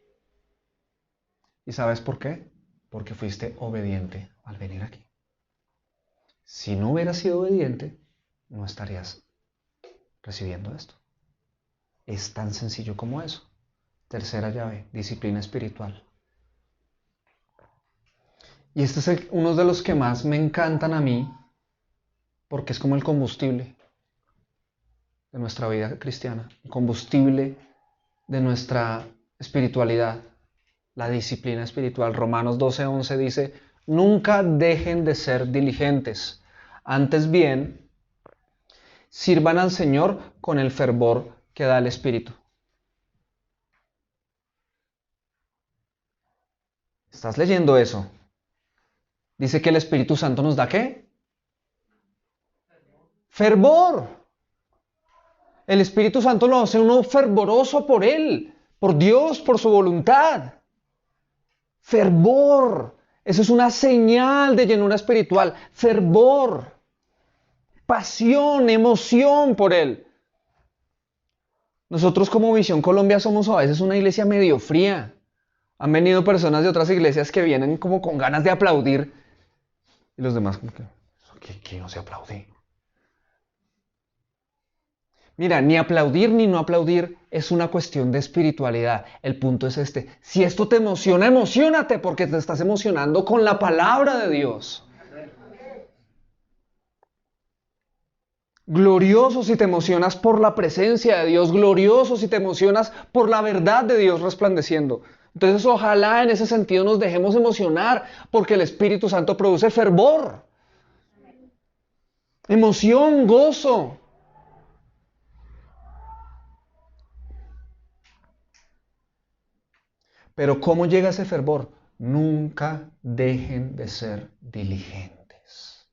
¿Y sabes por qué? Porque fuiste obediente al venir aquí. Si no hubieras sido obediente, no estarías recibiendo esto. Es tan sencillo como eso. Tercera llave, disciplina espiritual. Y este es uno de los que más me encantan a mí, porque es como el combustible de nuestra vida cristiana, el combustible de nuestra espiritualidad, la disciplina espiritual. Romanos 12:11 dice, nunca dejen de ser diligentes, antes bien, sirvan al Señor con el fervor que da el Espíritu. ¿Estás leyendo eso? Dice que el Espíritu Santo nos da ¿qué? Fervor. El Espíritu Santo lo hace uno fervoroso por Él, por Dios, por su voluntad. Fervor. Eso es una señal de llenura espiritual. Fervor. Pasión, emoción por Él. Nosotros como Visión Colombia somos a veces una iglesia medio fría. Han venido personas de otras iglesias que vienen como con ganas de aplaudir. Y los demás como que no se aplaude. Mira, ni aplaudir ni no aplaudir es una cuestión de espiritualidad. El punto es este. Si esto te emociona, emociónate porque te estás emocionando con la palabra de Dios. Glorioso si te emocionas por la presencia de Dios. Glorioso si te emocionas por la verdad de Dios resplandeciendo. Entonces ojalá en ese sentido nos dejemos emocionar porque el Espíritu Santo produce fervor, emoción, gozo. Pero ¿cómo llega ese fervor? Nunca dejen de ser diligentes.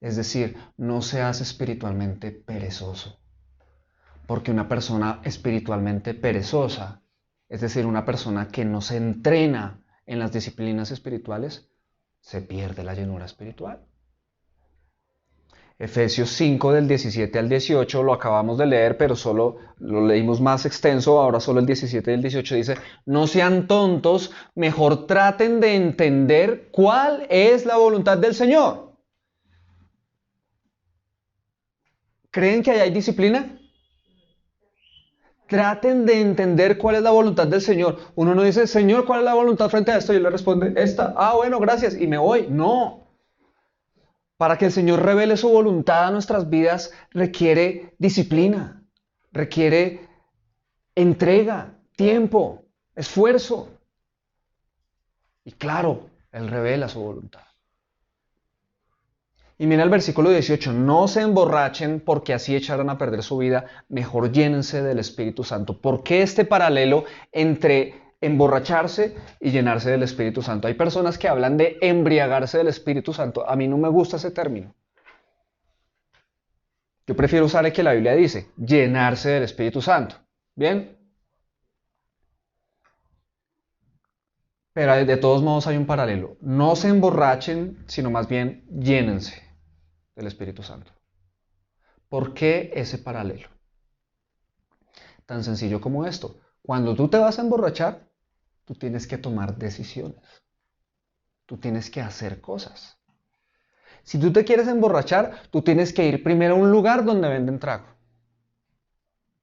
Es decir, no seas espiritualmente perezoso. Porque una persona espiritualmente perezosa, es decir, una persona que no se entrena en las disciplinas espirituales, se pierde la llenura espiritual. Efesios 5 del 17 al 18 lo acabamos de leer, pero solo lo leímos más extenso, ahora solo el 17 y el 18 dice, no sean tontos, mejor traten de entender cuál es la voluntad del Señor. ¿Creen que ahí hay disciplina? Traten de entender cuál es la voluntad del Señor. Uno no dice, Señor, ¿cuál es la voluntad frente a esto? Y él le responde, esta. Ah, bueno, gracias. Y me voy. No. Para que el Señor revele su voluntad a nuestras vidas requiere disciplina, requiere entrega, tiempo, esfuerzo. Y claro, Él revela su voluntad. Y mira el versículo 18, no se emborrachen porque así echarán a perder su vida, mejor llénense del Espíritu Santo. ¿Por qué este paralelo entre emborracharse y llenarse del Espíritu Santo? Hay personas que hablan de embriagarse del Espíritu Santo. A mí no me gusta ese término. Yo prefiero usar el que la Biblia dice, llenarse del Espíritu Santo. ¿Bien? Pero de todos modos hay un paralelo. No se emborrachen, sino más bien llénense del Espíritu Santo. ¿Por qué ese paralelo? Tan sencillo como esto. Cuando tú te vas a emborrachar, tú tienes que tomar decisiones. Tú tienes que hacer cosas. Si tú te quieres emborrachar, tú tienes que ir primero a un lugar donde venden trago.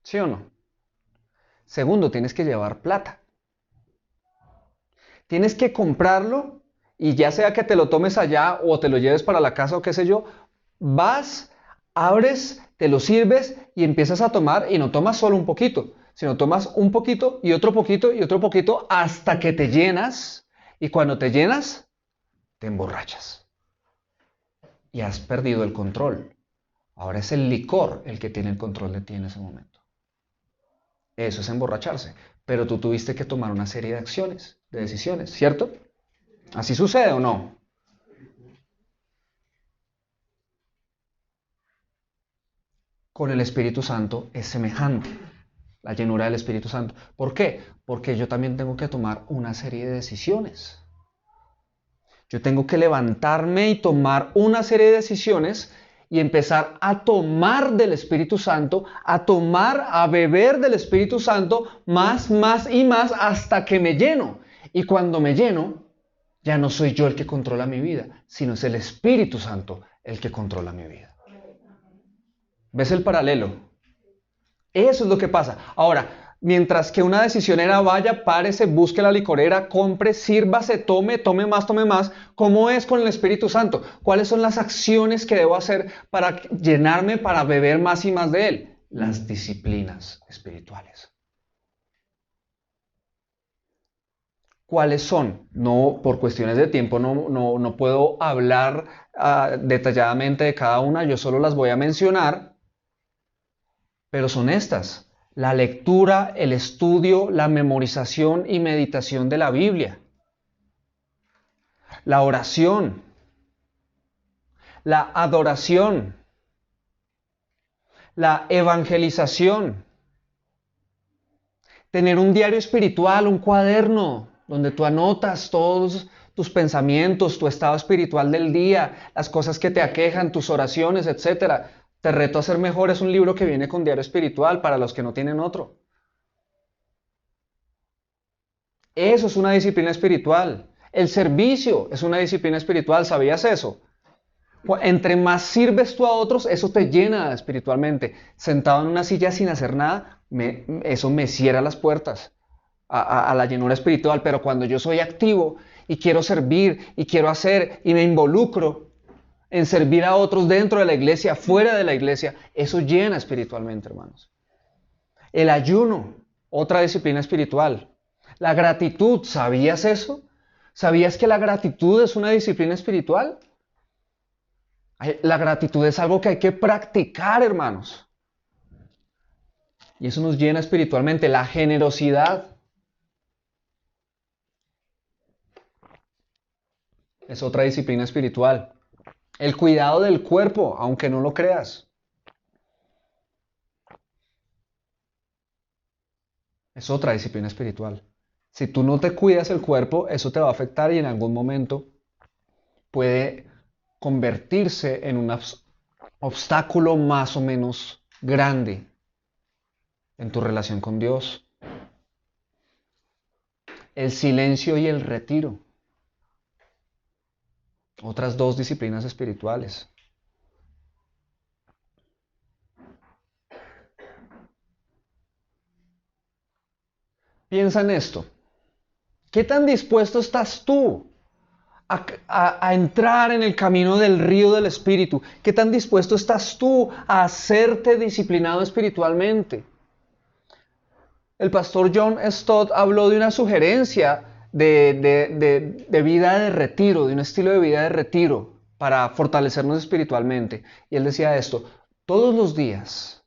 ¿Sí o no? Segundo, tienes que llevar plata. Tienes que comprarlo y ya sea que te lo tomes allá o te lo lleves para la casa o qué sé yo, vas, abres, te lo sirves y empiezas a tomar y no tomas solo un poquito, sino tomas un poquito y otro poquito y otro poquito hasta que te llenas y cuando te llenas, te emborrachas y has perdido el control. Ahora es el licor el que tiene el control de ti en ese momento. Eso es emborracharse. Pero tú tuviste que tomar una serie de acciones, de decisiones, ¿cierto? ¿Así sucede o no? Con el Espíritu Santo es semejante. La llenura del Espíritu Santo. ¿Por qué? Porque yo también tengo que tomar una serie de decisiones. Yo tengo que levantarme y tomar una serie de decisiones y empezar a tomar del Espíritu Santo, a tomar, a beber del Espíritu Santo más, más y más hasta que me lleno. Y cuando me lleno, ya no soy yo el que controla mi vida, sino es el Espíritu Santo el que controla mi vida. ¿Ves el paralelo? Eso es lo que pasa. Ahora, mientras que una decisión era vaya, párese, busque la licorera, compre, sírvase, tome más, ¿cómo es con el Espíritu Santo? ¿Cuáles son las acciones que debo hacer para llenarme, para beber más y más de Él? Las disciplinas espirituales. ¿Cuáles son? No, por cuestiones de tiempo no puedo hablar detalladamente de cada una, yo solo las voy a mencionar, pero son estas: la lectura, el estudio, la memorización y meditación de la Biblia, la oración, la adoración, la evangelización, tener un diario espiritual, un cuaderno donde tú anotas todos tus pensamientos, tu estado espiritual del día, las cosas que te aquejan, tus oraciones, etcétera. Te reto a ser mejor, es un libro que viene con diario espiritual para los que no tienen otro. Eso es una disciplina espiritual. El servicio es una disciplina espiritual, ¿sabías eso? Entre más sirves tú a otros, eso te llena espiritualmente. Sentado en una silla sin hacer nada, eso me cierra las puertas a la llenura espiritual. Pero cuando yo soy activo y quiero servir y quiero hacer y me involucro en servir a otros dentro de la iglesia, fuera de la iglesia, eso llena espiritualmente, hermanos. El ayuno, otra disciplina espiritual. La gratitud, ¿sabías eso? ¿Sabías que la gratitud es una disciplina espiritual? La gratitud es algo que hay que practicar, hermanos. Y eso nos llena espiritualmente. La generosidad es otra disciplina espiritual. El cuidado del cuerpo, aunque no lo creas, es otra disciplina espiritual. Si tú no te cuidas el cuerpo, eso te va a afectar y en algún momento puede convertirse en un obstáculo más o menos grande en tu relación con Dios. El silencio y el retiro. Otras dos disciplinas espirituales. Piensa en esto. ¿Qué tan dispuesto estás tú a entrar en el camino del río del Espíritu? ¿Qué tan dispuesto estás tú a hacerte disciplinado espiritualmente? El pastor John Stott habló de una sugerencia de vida de retiro, de un estilo de vida de retiro para fortalecernos espiritualmente. Y él decía esto: todos los días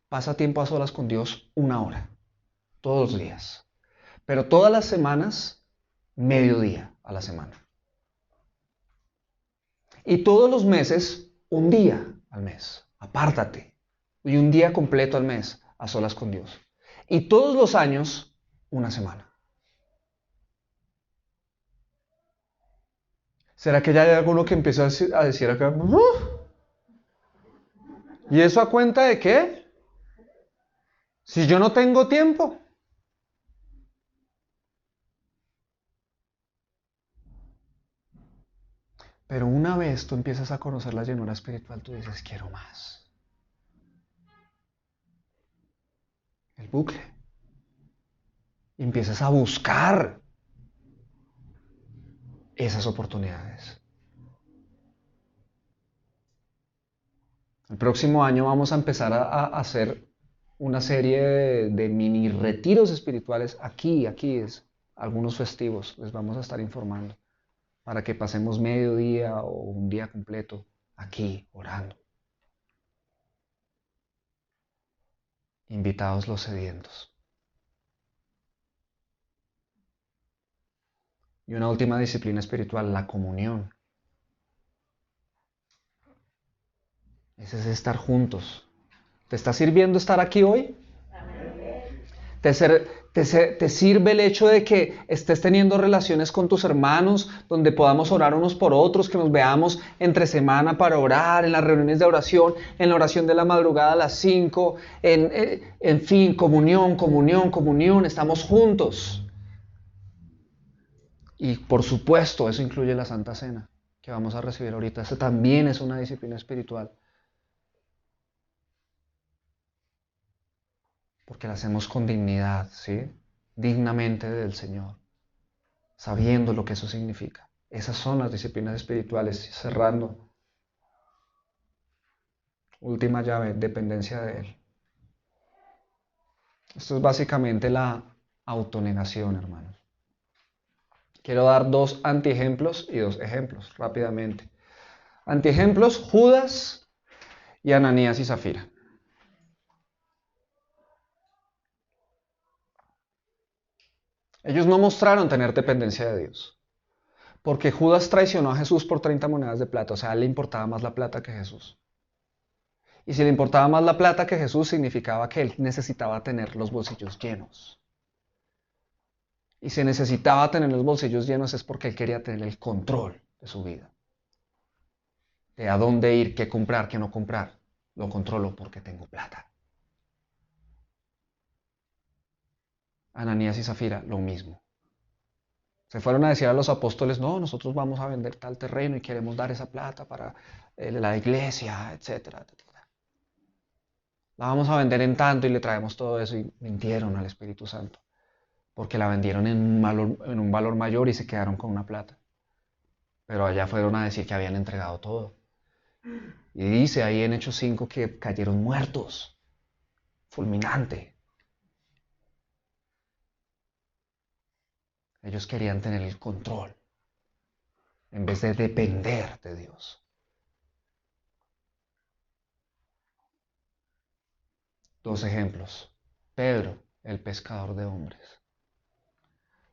pasa tiempo a solas con Dios 1 hora, todos los días. Pero todas las semanas, mediodía a la semana. Y todos los meses, un día al mes. Apártate. Y un día completo al mes a solas con Dios. Y todos los años, una semana. ¿Será que ya hay alguno que empieza a decir acá? ¿Y eso a cuenta de qué? Si yo no tengo tiempo. Pero una vez tú empiezas a conocer la llenura espiritual, tú dices, quiero más. El bucle. Y empiezas a buscar esas oportunidades. El próximo año vamos a empezar a hacer una serie de mini retiros espirituales aquí es algunos festivos, les vamos a estar informando para que pasemos mediodía o un día completo aquí orando. Invitados los sedientos. Y una última disciplina espiritual, la comunión. Ese es estar juntos. ¿Te está sirviendo estar aquí hoy? ¿Te sirve el hecho de que estés teniendo relaciones con tus hermanos, donde podamos orar unos por otros, que nos veamos entre semana para orar, en las reuniones de oración, en la oración de la madrugada a las 5, en fin, comunión, estamos juntos? Y por supuesto, eso incluye la Santa Cena, que vamos a recibir ahorita. Eso también es una disciplina espiritual. Porque la hacemos con dignidad, ¿sí? Dignamente del Señor, sabiendo lo que eso significa. Esas son las disciplinas espirituales. Cerrando. Última llave, dependencia de Él. Esto es básicamente la autonegación, hermanos. Quiero dar 2 antiejemplos y 2 ejemplos rápidamente. Antiejemplos: Judas y Ananías y Zafira. Ellos no mostraron tener dependencia de Dios, porque Judas traicionó a Jesús por 30 monedas de plata, o sea, a él le importaba más la plata que Jesús. Y si le importaba más la plata que Jesús, significaba que él necesitaba tener los bolsillos llenos. Y si necesitaba tener los bolsillos llenos es porque él quería tener el control de su vida. De a dónde ir, qué comprar, qué no comprar. Lo controlo porque tengo plata. Ananías y Zafira, lo mismo. Se fueron a decir a los apóstoles: no, nosotros vamos a vender tal terreno y queremos dar esa plata para la iglesia, etcétera, etcétera. La vamos a vender en tanto y le traemos todo eso, y mintieron al Espíritu Santo, porque la vendieron en un valor mayor y se quedaron con una plata. Pero allá fueron a decir que habían entregado todo. Y dice ahí en Hechos 5 que cayeron muertos, fulminante. Ellos querían tener el control en vez de depender de Dios. 2 ejemplos. Pedro, el pescador de hombres.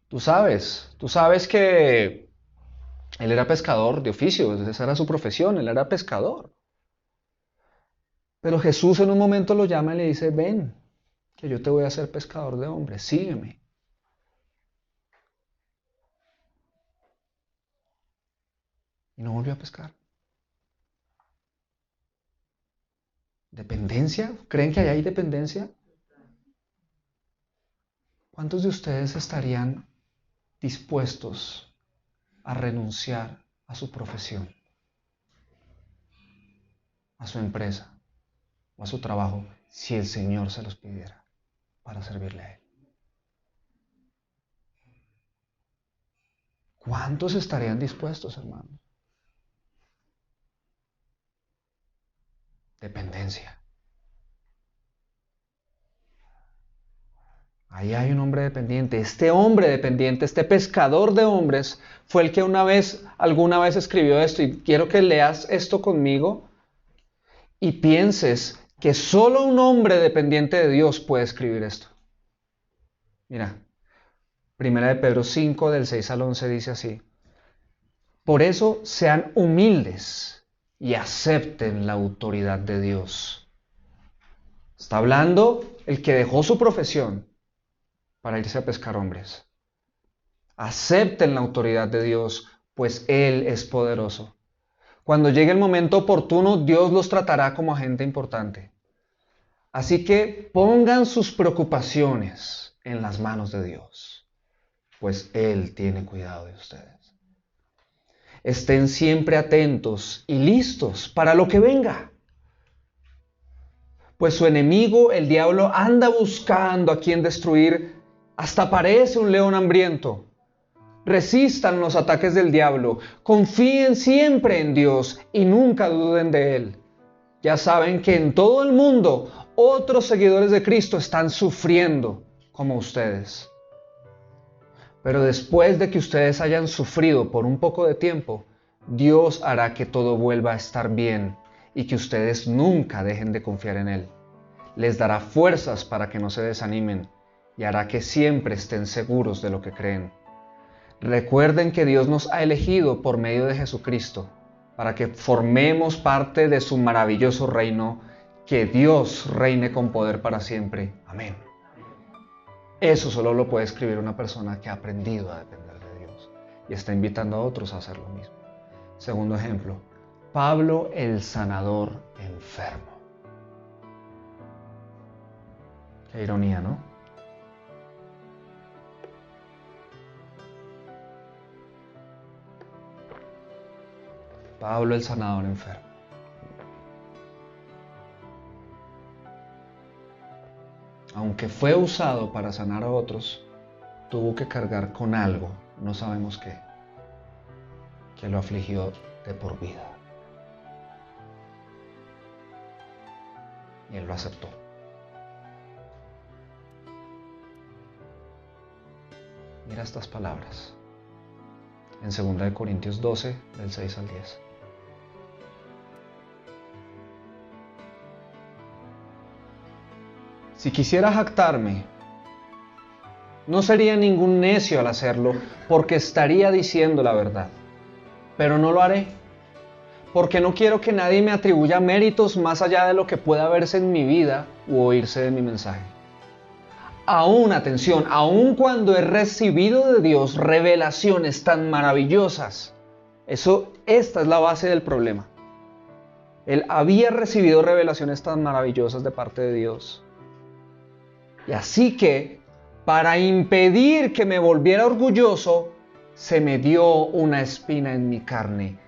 Tú sabes que él era pescador de oficio, esa era su profesión, él era pescador. Pero Jesús en un momento lo llama y le dice: ven, que yo te voy a hacer pescador de hombres, sígueme. Y no volvió a pescar. ¿Dependencia? ¿Creen que ahí hay dependencia? ¿Cuántos de ustedes estarían dispuestos a renunciar a su profesión, a su empresa o a su trabajo si el Señor se los pidiera para servirle a Él? ¿Cuántos estarían dispuestos, hermanos? Dependencia. Ahí hay un hombre dependiente. Este hombre dependiente, este pescador de hombres, fue el que alguna vez escribió esto. Y quiero que leas esto conmigo y pienses que solo un hombre dependiente de Dios puede escribir esto. Mira, Primera de Pedro 5, del 6 al 11 dice así: por eso sean humildes y acepten la autoridad de Dios. Está hablando el que dejó su profesión para irse a pescar hombres. Acepten la autoridad de Dios, pues Él es poderoso. Cuando llegue el momento oportuno, Dios los tratará como gente importante. Así que pongan sus preocupaciones en las manos de Dios, pues Él tiene cuidado de ustedes. Estén siempre atentos y listos para lo que venga, pues su enemigo, el diablo, anda buscando a quien destruir. Hasta parece un león hambriento. Resistan los ataques del diablo, confíen siempre en Dios y nunca duden de Él. Ya saben que en todo el mundo otros seguidores de Cristo están sufriendo como ustedes. Pero después de que ustedes hayan sufrido por un poco de tiempo, Dios hará que todo vuelva a estar bien y que ustedes nunca dejen de confiar en Él. Les dará fuerzas para que no se desanimen y hará que siempre estén seguros de lo que creen. Recuerden que Dios nos ha elegido por medio de Jesucristo para que formemos parte de su maravilloso reino, que Dios reine con poder para siempre. Amén. Eso solo lo puede escribir una persona que ha aprendido a depender de Dios y está invitando a otros a hacer lo mismo. Segundo ejemplo, Pablo el sanador enfermo. Qué ironía, ¿no? Pablo el sanador enfermo. Aunque fue usado para sanar a otros, tuvo que cargar con algo, no sabemos qué, que lo afligió de por vida. Y él lo aceptó. Mira estas palabras en 2 Corintios 12, del 6 al 10. Si quisiera jactarme, no sería ningún necio al hacerlo, porque estaría diciendo la verdad. Pero no lo haré, porque no quiero que nadie me atribuya méritos más allá de lo que pueda verse en mi vida u oírse de mi mensaje. Aún, atención, aún cuando he recibido de Dios revelaciones tan maravillosas, esta es la base del problema. Él había recibido revelaciones tan maravillosas de parte de Dios. Y así que, para impedir que me volviera orgulloso, se me dio una espina en mi carne,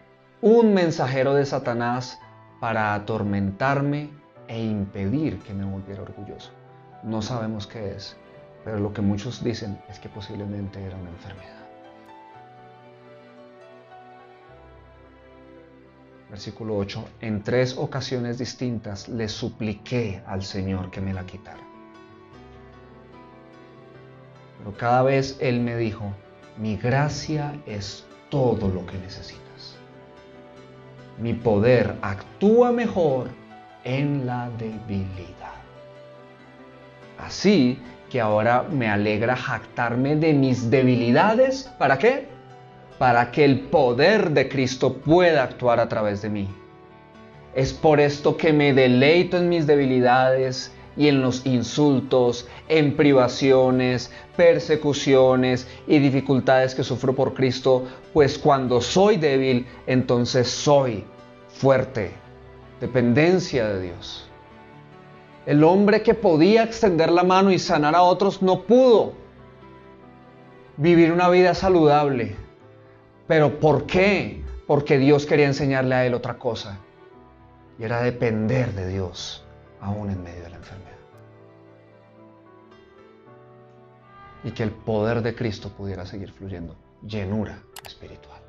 un mensajero de Satanás para atormentarme e impedir que me volviera orgulloso. No sabemos qué es, pero lo que muchos dicen es que posiblemente era una enfermedad. Versículo 8. En 3 ocasiones distintas le supliqué al Señor que me la quitara. Pero cada vez Él me dijo: mi gracia es todo lo que necesitas. Mi poder actúa mejor en la debilidad. Así que ahora me alegra jactarme de mis debilidades. ¿Para qué? Para que el poder de Cristo pueda actuar a través de mí. Es por esto que me deleito en mis debilidades y en los insultos, en privaciones, persecuciones y dificultades que sufro por Cristo, pues cuando soy débil, entonces soy fuerte. Dependencia de Dios. El hombre que podía extender la mano y sanar a otros no pudo vivir una vida saludable. ¿Pero por qué? Porque Dios quería enseñarle a él otra cosa. Y era depender de Dios, aún en medio de la enfermedad. Y que el poder de Cristo pudiera seguir fluyendo. llenura espiritual.